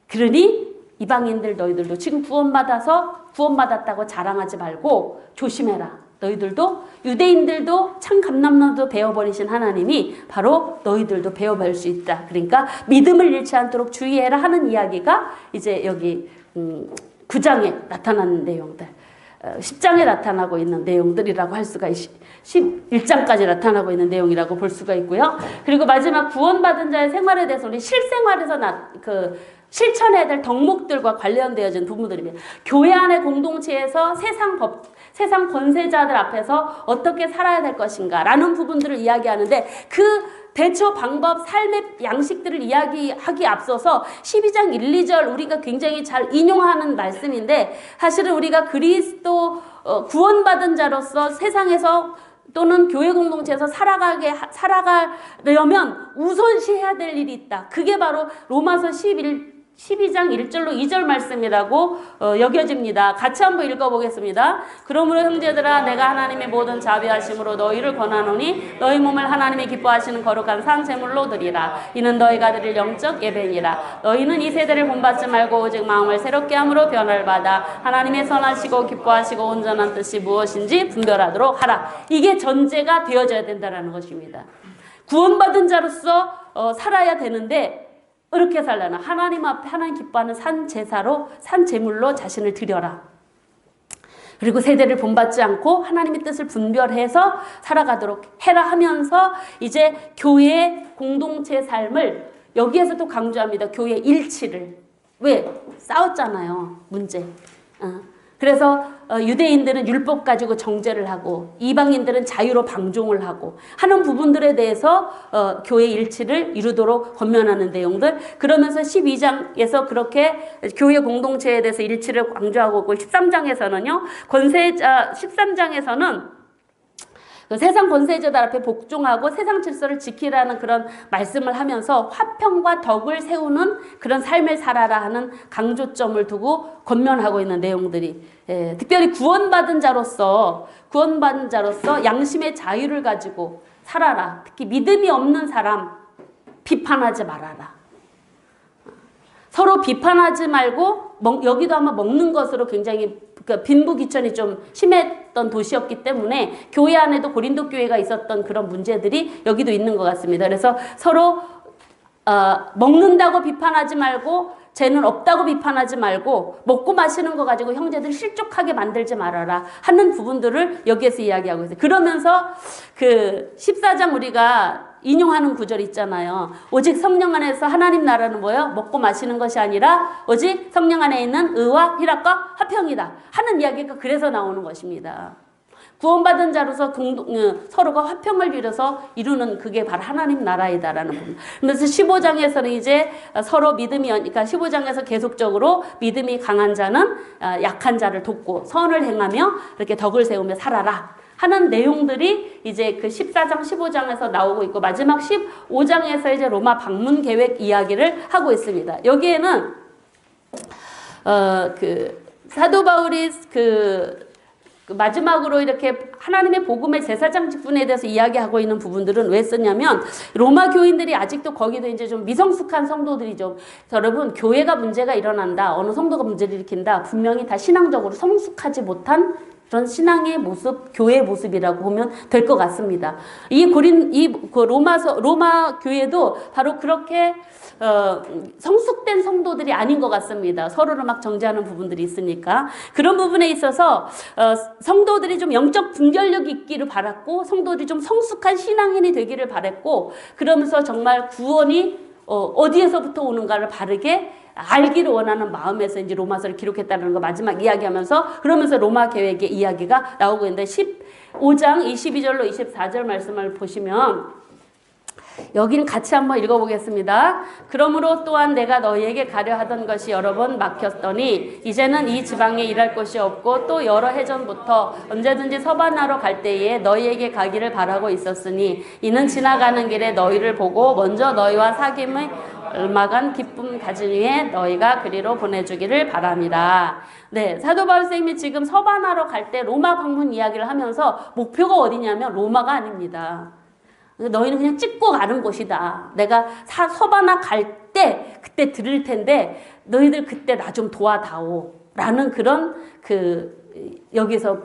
그러니 이방인들 너희들도 지금 구원받았다고 자랑하지 말고 조심해라. 너희들도 유대인들도 참 감람나무도 베어버리신 하나님이 바로 너희들도 베어버릴 수 있다. 그러니까 믿음을 잃지 않도록 주의해라 하는 이야기가 이제 여기 9장에 나타나는 내용들, 10장에 나타나고 있는 내용들이라고 할 수가 11장까지 나타나고 있는 내용이라고 볼 수가 있고요. 그리고 마지막 구원받은 자의 생활에 대해서 우리 실생활에서 실천해야 될 덕목들과 관련되어진 부분들입니다. 교회 안의 공동체에서 세상 권세자들 앞에서 어떻게 살아야 될 것인가 라는 부분들을 이야기하는데 그 대처 방법, 삶의 양식들을 이야기하기 앞서서 12장 1, 2절 우리가 굉장히 잘 인용하는 말씀인데 사실은 우리가 그리스도 구원받은 자로서 세상에서 또는 교회 공동체에서 살아가려면 우선시해야 될 일이 있다. 그게 바로 로마서 11 12장 1절로 2절 말씀이라고 여겨집니다. 같이 한번 읽어보겠습니다. 그러므로 형제들아 내가 하나님의 모든 자비하심으로 너희를 권하노니 너희 몸을 하나님이 기뻐하시는 거룩한 산 제물로 드리라. 이는 너희가 드릴 영적 예배니라. 너희는 이 세대를 본받지 말고 오직 마음을 새롭게 함으로 변화를 받아 하나님의 선하시고 기뻐하시고 온전한 뜻이 무엇인지 분별하도록 하라. 이게 전제가 되어져야 된다는 것입니다. 구원받은 자로서 살아야 되는데 이렇게 살려나 하나님 앞에 하나님 기뻐하는 산 제사로 산 제물로 자신을 드려라. 그리고 세대를 본받지 않고 하나님의 뜻을 분별해서 살아가도록 해라 하면서 이제 교회의 공동체 삶을 여기에서 또 강조합니다. 교회 일치를. 왜? 싸웠잖아요. 문제. 그래서 유대인들은 율법 가지고 정죄를 하고 이방인들은 자유로 방종을 하고 하는 부분들에 대해서 교회 일치를 이루도록 권면하는 내용들. 그러면서 12장에서 그렇게 교회 공동체에 대해서 일치를 강조하고 있고 13장에서는요. 13장에서는 세상 권세자들 앞에 복종하고 세상 질서를 지키라는 그런 말씀을 하면서 화평과 덕을 세우는 그런 삶을 살아라 하는 강조점을 두고 권면하고 있는 내용들이 특별히 구원받은 자로서 양심의 자유를 가지고 살아라. 특히 믿음이 없는 사람 비판하지 말아라. 서로 비판하지 말고 여기도 아마 먹는 것으로 굉장히 빈부귀천이 좀 심했던 도시였기 때문에 교회 안에도 고린도 교회가 있었던 그런 문제들이 여기도 있는 것 같습니다. 그래서 서로 먹는다고 비판하지 말고 죄는 없다고 비판하지 말고 먹고 마시는 거 가지고 형제들 실족하게 만들지 말아라 하는 부분들을 여기에서 이야기하고 있어요. 그러면서 그 14장 우리가 인용하는 구절 있잖아요. 오직 성령 안에서 하나님 나라는 뭐예요? 먹고 마시는 것이 아니라 오직 성령 안에 있는 의와 희락과 화평이다 하는 이야기가 그래서 나오는 것입니다. 구원받은 자로서 서로가 화평을 빌어서 이루는 그게 바로 하나님 나라이다라는 부분. 그래서 15장에서는 이제 서로 그러니까 15장에서 계속적으로 믿음이 강한 자는 약한 자를 돕고 선을 행하며 이렇게 덕을 세우며 살아라 하는 내용들이 이제 그 14장, 15장에서 나오고 있고 마지막 15장에서 이제 로마 방문 계획 이야기를 하고 있습니다. 여기에는 사도 바울이 마지막으로 이렇게 하나님의 복음의 제사장 직분에 대해서 이야기하고 있는 부분들은 왜 썼냐면 로마 교인들이 아직도 거기도 이제 좀 미성숙한 성도들이죠. 여러분 교회가 문제가 일어난다. 어느 성도가 문제를 일으킨다. 분명히 다 신앙적으로 성숙하지 못한 그런 신앙의 모습, 교회의 모습이라고 보면 될 것 같습니다. 로마 교회도 바로 그렇게 성숙된 성도들이 아닌 것 같습니다. 서로를 막 정죄하는 부분들이 있으니까 그런 부분에 있어서 성도들이 좀 영적 분별력이 있기를 바랐고 성도들이 좀 성숙한 신앙인이 되기를 바랬고 그러면서 정말 구원이 어디에서부터 오는가를 바르게 알기를 원하는 마음에서 이제 로마서를 기록했다는 거 마지막 이야기하면서 그러면서 로마 계획의 이야기가 나오고 있는데 15장 22절로 24절 말씀을 보시면 여기는 같이 한번 읽어보겠습니다. 그러므로 또한 내가 너희에게 가려 하던 것이 여러 번 막혔더니 이제는 이 지방에 일할 곳이 없고 또 여러 해전부터 언제든지 서바나로 갈 때에 너희에게 가기를 바라고 있었으니 이는 지나가는 길에 너희를 보고 먼저 너희와 사귐의 얼마간 기쁨 가진 후에 너희가 그리로 보내주기를 바랍니다. 네, 사도 바울 선생님이 지금 서바나로 갈 때 로마 방문 이야기를 하면서 목표가 어디냐면 로마가 아닙니다. 너희는 그냥 찍고 가는 곳이다. 내가 서바나 갈 때 그때 들을 텐데 너희들 그때 나 좀 도와다오 라는 그런 여기서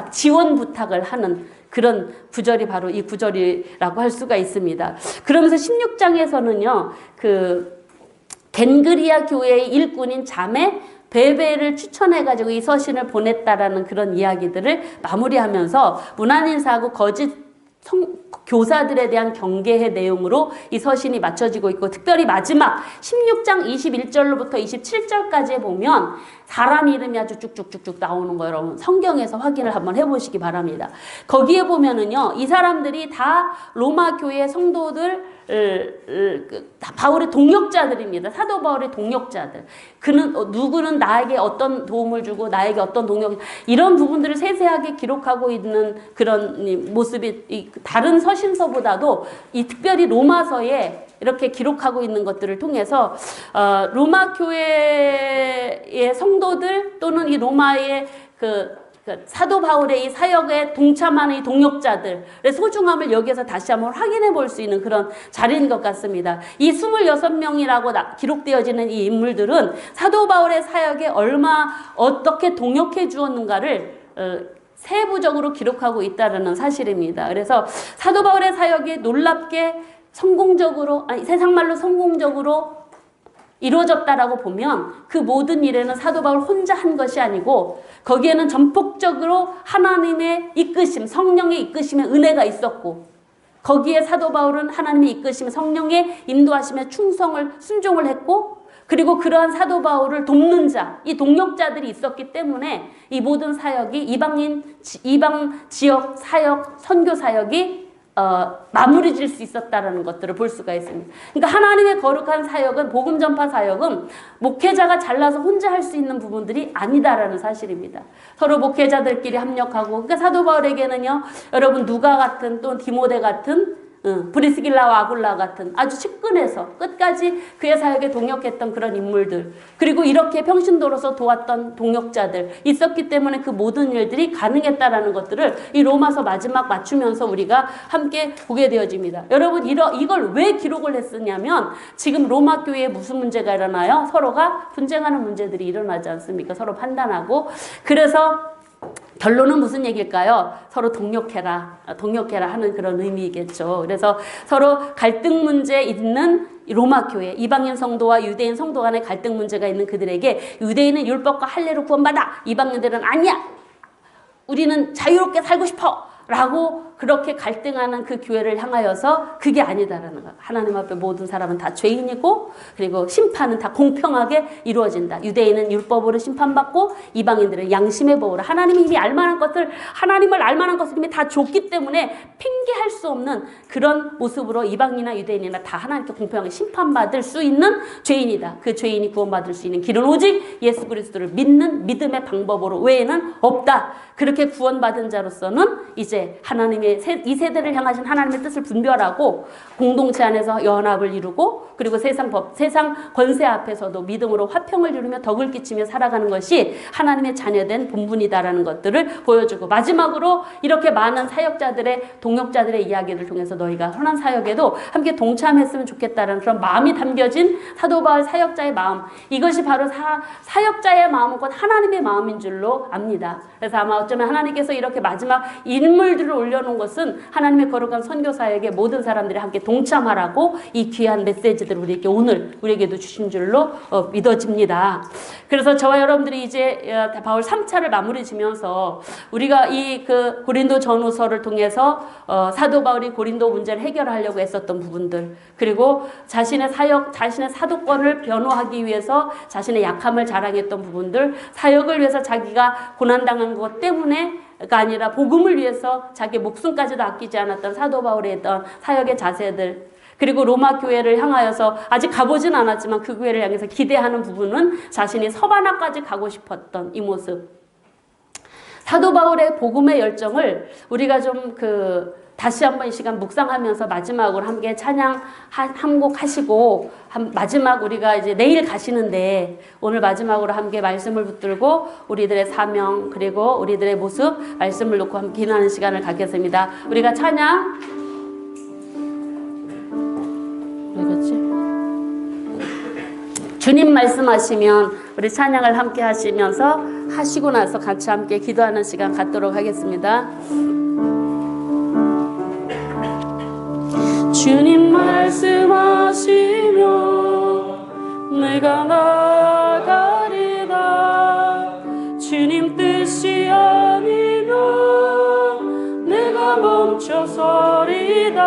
지원 부탁을 하는 그런 구절이 바로 이 구절이라고 할 수가 있습니다. 그러면서 16장에서는요, 겐그리아 교회의 일꾼인 자매 베베를 추천해가지고 이 서신을 보냈다라는 그런 이야기들을 마무리하면서 문안인사하고 거짓 교사들에 대한 경계의 내용으로 이 서신이 맞춰지고 있고 특별히 마지막 16장 21절로부터 27절까지에 보면 사람 이름이 아주 쭉쭉쭉쭉 나오는 거 여러분 성경에서 확인을 한번 해보시기 바랍니다. 거기에 보면은요 이 사람들이 다 로마 교회 성도들 다 바울의 동역자들입니다. 사도 바울의 동역자들. 누구는 나에게 어떤 도움을 주고 나에게 어떤 동역 이런 부분들을 세세하게 기록하고 있는 그런 모습이 다른 서신서보다도 이 특별히 로마서에 이렇게 기록하고 있는 것들을 통해서 로마 교회의 성도들 또는 이 로마의 사도 바울의 이 사역에 동참하는 이 동역자들의 소중함을 여기에서 다시 한번 확인해 볼 수 있는 그런 자리인 것 같습니다. 이 26명이라고 기록되어지는 이 인물들은 사도 바울의 사역에 어떻게 동역해 주었는가를 세부적으로 기록하고 있다는 사실입니다. 그래서 사도 바울의 사역이 놀랍게 성공적으로, 세상말로 성공적으로 이루어졌다라고 보면 그 모든 일에는 사도 바울 혼자 한 것이 아니고 거기에는 전폭적으로 하나님의 이끄심, 성령의 이끄심의 은혜가 있었고 거기에 사도 바울은 하나님의 이끄심, 성령의 인도하심에 순종을 했고 그리고 그러한 사도 바울을 돕는 자, 이 동역자들이 있었기 때문에 이 모든 사역이 이방 지역 사역, 선교 사역이 마무리 질 수 있었다라는 것들을 볼 수가 있습니다. 그러니까 하나님의 거룩한 사역은, 복음 전파 사역은 목회자가 잘나서 혼자 할 수 있는 부분들이 아니다라는 사실입니다. 서로 목회자들끼리 합력하고, 그러니까 사도 바울에게는요, 여러분 누가 같은 또 디모데 같은 브리스길라와 아굴라 같은 아주 측근에서 끝까지 그의 사역에 동역했던 그런 인물들, 그리고 이렇게 평신도로서 도왔던 동역자들 있었기 때문에 그 모든 일들이 가능했다라는 것들을 이 로마서 마지막 맞추면서 우리가 함께 보게 되어집니다. 여러분 이걸 왜 기록을 했으냐면 지금 로마 교회에 무슨 문제가 일어나요? 서로가 분쟁하는 문제들이 일어나지 않습니까? 서로 판단하고. 그래서 결론은 무슨 얘기일까요? 서로 동역해라 하는 그런 의미이겠죠. 그래서 서로 갈등 문제 있는 로마 교회, 이방인 성도와 유대인 성도 간의 갈등 문제가 있는 그들에게 유대인은 율법과 할례로 구원받아, 이방인들은 아니야, 우리는 자유롭게 살고 싶어 라고 그렇게 갈등하는 그 교회를 향하여서 그게 아니다라는 거. 하나님 앞에 모든 사람은 다 죄인이고 그리고 심판은 다 공평하게 이루어진다. 유대인은 율법으로 심판받고 이방인들은 양심의 법으로 하나님이 이미 알만한 것을, 하나님을 알만한 것을 이미 다 줬기 때문에 핑계할 수 없는 그런 모습으로 이방인이나 유대인이나 다 하나님께 공평하게 심판받을 수 있는 죄인이다. 그 죄인이 구원받을 수 있는 길은 오직 예수 그리스도를 믿는 믿음의 방법으로 외에는 없다. 그렇게 구원받은 자로서는 이제 하나님의 이 세대를 향하신 하나님의 뜻을 분별하고 공동체 안에서 연합을 이루고 그리고 세상 권세 앞에서도 믿음으로 화평을 이루며 덕을 끼치며 살아가는 것이 하나님의 자녀된 본분이다라는 것들을 보여주고, 마지막으로 이렇게 많은 사역자들의 동역자들의 이야기를 통해서 너희가 선한 사역에도 함께 동참했으면 좋겠다는 그런 마음이 담겨진 사도 바울 사역자의 마음, 이것이 바로 사역자의 마음은 곧 하나님의 마음인 줄로 압니다. 그래서 아마 어쩌면 하나님께서 이렇게 마지막 인물들을 올려놓은 것은 하나님의 거룩한 선교사에게 모든 사람들이 함께 동참하라고 이 귀한 메시지들을 우리에게도 주신 줄로 믿어집니다. 그래서 저와 여러분들이 이제 바울 3차를 마무리 지면서 우리가 이 고린도 전후서를 통해서 사도 바울이 고린도 문제를 해결하려고 했었던 부분들, 그리고 자신의 사도권을 변호하기 위해서 자신의 약함을 자랑했던 부분들, 사역을 위해서 자기가 고난당한 것 때문에 가 아니라 복음을 위해서 자기 목숨까지도 아끼지 않았던 사도 바울의 했던 사역의 자세들, 그리고 로마 교회를 향하여서 아직 가보진 않았지만 그 교회를 향해서 기대하는 부분은 자신이 서바나까지 가고 싶었던 이 모습, 사도 바울의 복음의 열정을 우리가 좀 다시 한번 이 시간 묵상하면서 마지막으로 함께 찬양 한 곡 하시고, 마지막 우리가 이제 내일 가시는데 오늘 마지막으로 함께 말씀을 붙들고 우리들의 사명 그리고 우리들의 모습 말씀을 놓고 함께 기도하는 시간을 갖겠습니다. 우리가 찬양 주님 말씀하시면 우리 찬양을 함께 하시면서 하시고 나서 같이 함께 기도하는 시간 갖도록 하겠습니다. 주님 말씀하시면 내가 나가리다. 주님 뜻이 아니면 내가 멈춰서리다.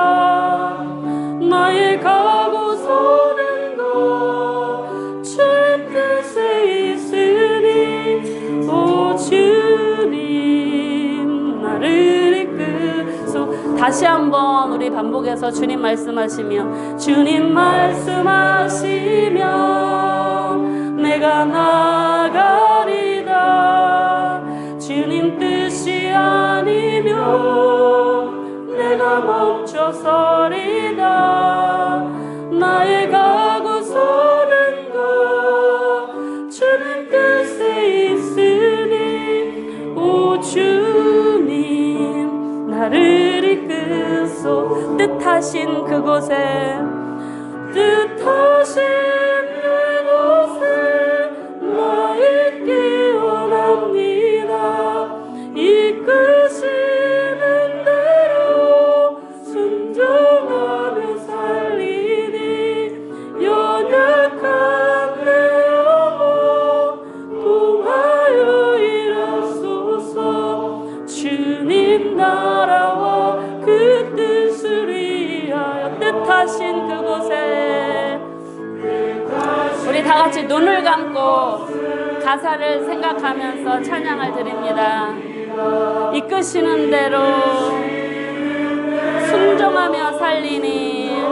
나의 가고 서는 것 주 뜻에 있으니 오 주님 나를 이끄소. 다시 한번 우리 반복해서 주님 말씀하시면, 주님 말씀하시면 내가 나가리다. 주님 뜻이 아니면 내가 멈춰서리다. 나를 이끄소 뜻하신 그곳에 뜻하신 그곳에 나 있기 원합니다. 이끄시는 대로 순종하며 살리니 연약한 내 영혼 통하여 일하소서. 주님 나라와 그 뜻을 위하여 뜻하신 그곳에. 우리 다 같이 눈을 감고 가사를 생각하면서 찬양을 드립니다. 이끄시는 대로 순종하며 살리니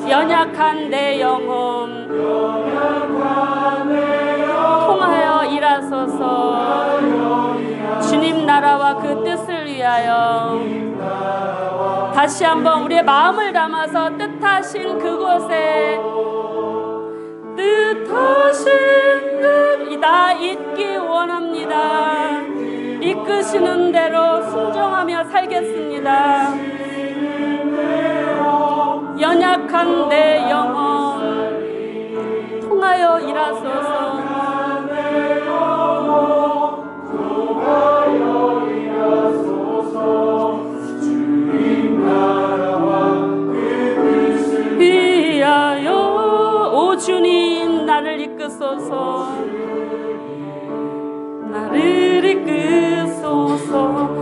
연약한 내 영혼 통하여 일하소서. 주님 나라와 그 뜻을 위하여. 다시 한번 우리의 마음을 담아서 뜻하신 그곳에 뜻하신 나 있기 원합니다. 이끄시는 대로 순종하며 살겠습니다. 연약한 내 영혼 통하여 일하소서. 위하여 오 주님 나를 이끄소서. 나를 이끄소서.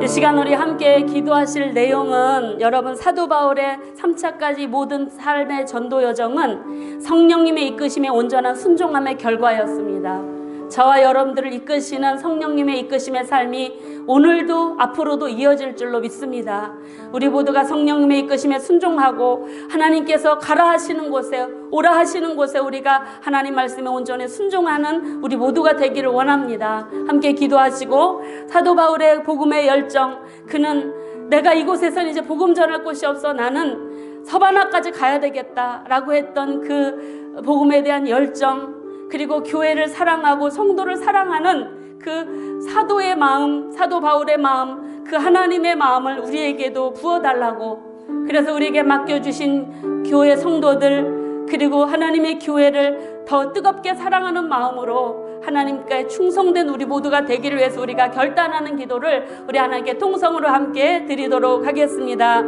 이 시간 우리 함께 기도하실 내용은 여러분 사도 바울의 3차까지 모든 삶의 전도 여정은 성령님의 이끄심에 온전한 순종함의 결과였습니다. 저와 여러분들을 이끄시는 성령님의 이끄심의 삶이 오늘도 앞으로도 이어질 줄로 믿습니다. 우리 모두가 성령님의 이끄심에 순종하고 하나님께서 가라 하시는 곳에 오라 하시는 곳에 우리가 하나님 말씀에 온전히 순종하는 우리 모두가 되기를 원합니다. 함께 기도하시고 사도 바울의 복음의 열정, 그는 내가 이곳에서는 이제 복음 전할 곳이 없어 나는 서바나까지 가야 되겠다라고 했던 그 복음에 대한 열정, 그리고 교회를 사랑하고 성도를 사랑하는 그 사도의 마음, 사도 바울의 마음, 그 하나님의 마음을 우리에게도 부어달라고, 그래서 우리에게 맡겨주신 교회 성도들 그리고 하나님의 교회를 더 뜨겁게 사랑하는 마음으로 하나님께 충성된 우리 모두가 되기를 위해서 우리가 결단하는 기도를 우리 하나님께 통성으로 함께 드리도록 하겠습니다.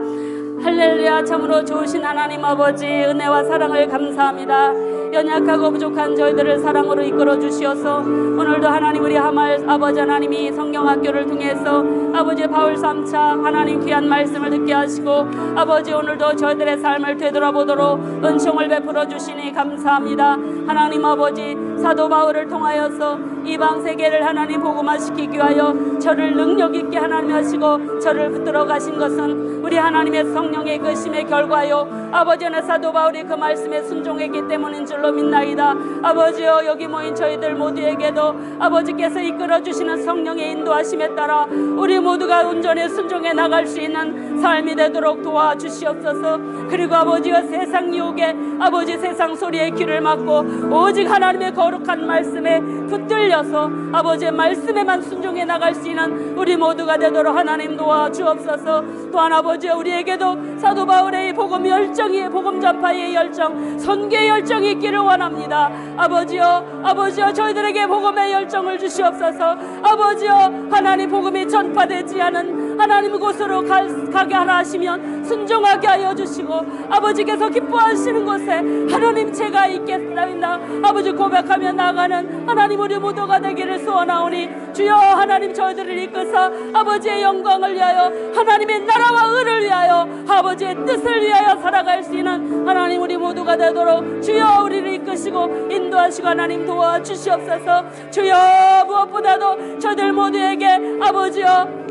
할렐루야. 참으로 좋으신 하나님 아버지, 은혜와 사랑을 감사합니다. 연약하고 부족한 저희들을 사랑으로 이끌어 주시어서 오늘도 하나님 우리 아버지 하나님이 성경학교를 통해서 아버지 바울 3차 하나님 귀한 말씀을 듣게 하시고 아버지 오늘도 저희들의 삶을 되돌아보도록 은총을 베풀어 주시니 감사합니다. 하나님 아버지 사도 바울을 통하여서 이방 세계를 하나님 복음화시키기 위하여 저를 능력 있게 하나님 하시고 저를 붙들어 가신 것은 우리 하나님의 성령의 그심의 결과요 아버지는 사도 바울이 그 말씀에 순종했기 때문인 줄로 믿나이다. 아버지여 여기 모인 저희들 모두에게도 아버지께서 이끌어주시는 성령의 인도하심에 따라 우리 모두가 온전히 순종해 나갈 수 있는 삶이 되도록 도와주시옵소서. 그리고 아버지여 세상 유혹에 아버지 세상 소리에 귀를 막고 오직 하나님의 거룩한 말씀에 붙들려서 아버지의 말씀에만 순종해 나갈 수 있는 우리 모두가 되도록 하나님 도와주옵소서. 또한 아버지여 우리에게도 사도 바울의 이 복음 열정이 복음 전파의 열정 선교의 열정이 있기를 원합니다. 아버지여 저희들에게 복음의 열정을 주시옵소서. 아버지여 하나님 복음이 전파되지 않은 하나님 곳으로 가게 하라 하시면 순종하게 하여 주시고 아버지께서 기뻐하시는 곳에 하나님 제가 있겠습니다 아버지 고백하며 나가는 하나님 우리 모두가 되기를 소원하오니 주여 하나님 저희들을 이끄사 아버지의 영광을 위하여 하나님의 나라와 의를 위하여 아버지의 뜻을 위하여 살아갈 수 있는 하나님 우리 모두가 되도록 주여 우리를 이끄시고 인도하시고 하나님 도와주시옵소서. 주여 무엇보다도 저들 모두에게 아버지여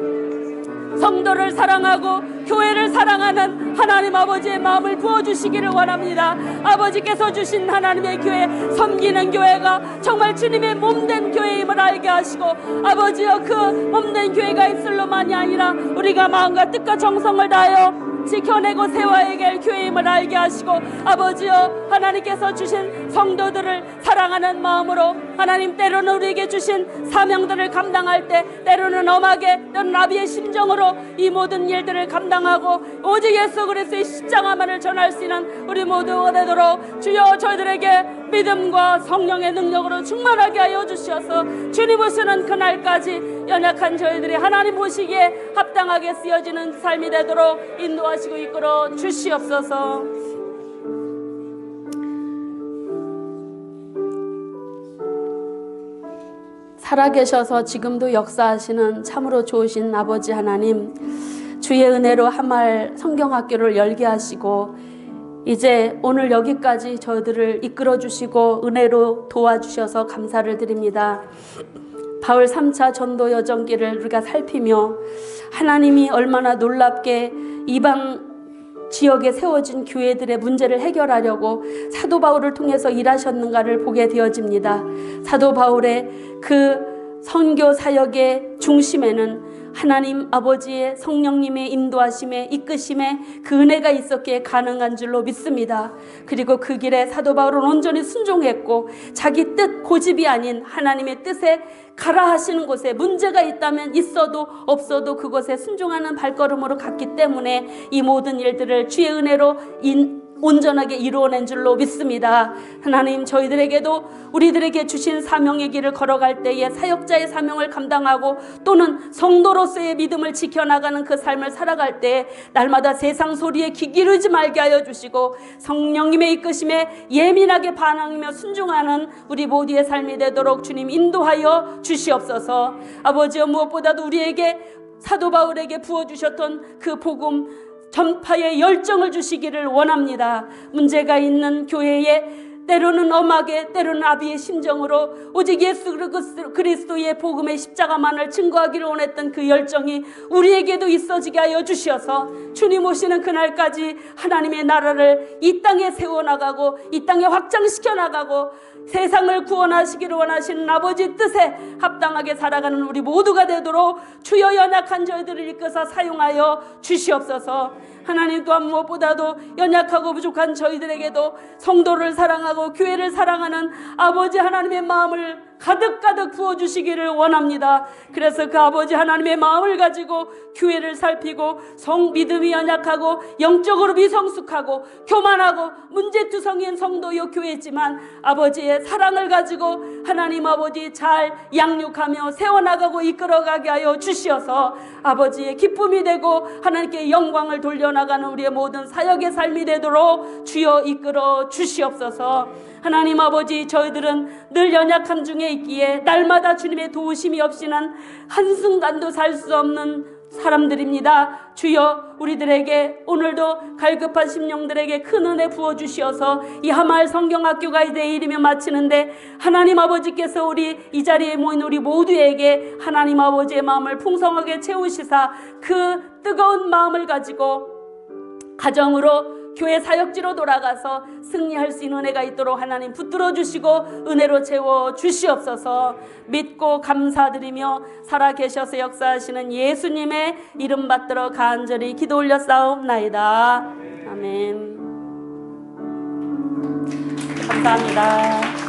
성도를 사랑하고 교회를 사랑하는 하나님 아버지의 마음을 부어주시기를 원합니다. 아버지께서 주신 하나님의 교회 섬기는 교회가 정말 주님의 몸된 교회임을 알게 하시고 아버지여 그 몸된 교회가 있을로만이 아니라 우리가 마음과 뜻과 정성을 다하여 지켜내고 세워야 할 교회임을 알게 하시고 아버지여 하나님께서 주신 성도들을 사랑하는 마음으로 하나님 때로는 우리에게 주신 사명들을 감당할 때 때로는 엄하게 때로는 아비의 심정으로 이 모든 일들을 감당하고 오직 예수 그리스도의 십자가만을 전할 수 있는 우리 모두가 되도록 주여 저희들에게 믿음과 성령의 능력으로 충만하게 하여 주셔서 주님 오시는 그날까지 연약한 저희들이 하나님 보시기에 합당하게 쓰여지는 삶이 되도록 인도하시고 이끌어 주시옵소서. 살아계셔서 지금도 역사하시는 참으로 좋으신 아버지 하나님, 주의 은혜로 한말 성경학교를 열게 하시고 이제 오늘 여기까지 저희들을 이끌어 주시고 은혜로 도와주셔서 감사를 드립니다. 바울 3차 전도 여정길을 우리가 살피며 하나님이 얼마나 놀랍게 이방 지역에 세워진 교회들의 문제를 해결하려고 사도 바울을 통해서 일하셨는가를 보게 되어집니다. 사도 바울의 그 선교 사역의 중심에는 하나님 아버지의 성령님의 인도하심에 이끄심에 그 은혜가 있었기에 가능한 줄로 믿습니다. 그리고 그 길에 사도 바울은 온전히 순종했고 자기 뜻 고집이 아닌 하나님의 뜻에 가라 하시는 곳에 문제가 있다면 있어도 없어도 그곳에 순종하는 발걸음으로 갔기 때문에 이 모든 일들을 주의 은혜로 온전하게 이루어낸 줄로 믿습니다. 하나님 저희들에게도 우리들에게 주신 사명의 길을 걸어갈 때에 사역자의 사명을 감당하고 또는 성도로서의 믿음을 지켜나가는 그 삶을 살아갈 때 날마다 세상 소리에 귀 기울이지 말게 하여 주시고 성령님의 이끄심에 예민하게 반응하며 순종하는 우리 모두의 삶이 되도록 주님 인도하여 주시옵소서. 아버지여 무엇보다도 우리에게 사도 바울에게 부어주셨던 그 복음 전파의 열정을 주시기를 원합니다. 문제가 있는 교회에 때로는 엄하게 때로는 아비의 심정으로 오직 예수 그리스도의 복음의 십자가만을 증거하기를 원했던 그 열정이 우리에게도 있어지게 하여 주셔서 주님 오시는 그날까지 하나님의 나라를 이 땅에 세워나가고 이 땅에 확장시켜 나가고 세상을 구원하시기를 원하시는 아버지 뜻에 합당하게 살아가는 우리 모두가 되도록 주여 연약한 저희들을 이끌어서 사용하여 주시옵소서. 하나님 또한 무엇보다도 연약하고 부족한 저희들에게도 성도를 사랑하고 교회를 사랑하는 아버지 하나님의 마음을 가득가득 부어주시기를 원합니다. 그래서 그 아버지 하나님의 마음을 가지고 교회를 살피고 믿음이 연약하고 영적으로 미성숙하고 교만하고 문제투성이인 성도요 교회지만 아버지의 사랑을 가지고 하나님 아버지 잘 양육하며 세워나가고 이끌어가게 하여 주시어서 아버지의 기쁨이 되고 하나님께 영광을 돌려나가는 우리의 모든 사역의 삶이 되도록 주여 이끌어 주시옵소서. 하나님 아버지 저희들은 늘 연약함 중에 있기에 날마다 주님의 도우심이 없이는 한순간도 살 수 없는 사람들입니다. 주여 우리들에게 오늘도 갈급한 심령들에게 큰 은혜 부어주시어서 이 하마을 성경학교가 이제 이르며 마치는데 하나님 아버지께서 우리 이 자리에 모인 우리 모두에게 하나님 아버지의 마음을 풍성하게 채우시사 그 뜨거운 마음을 가지고 가정으로 교회 사역지로 돌아가서 승리할 수 있는 은혜가 있도록 하나님 붙들어 주시고 은혜로 채워 주시옵소서. 믿고 감사드리며 살아계셔서 역사하시는 예수님의 이름 받들어 간절히 기도 올려 싸움나이다. 아멘. 감사합니다.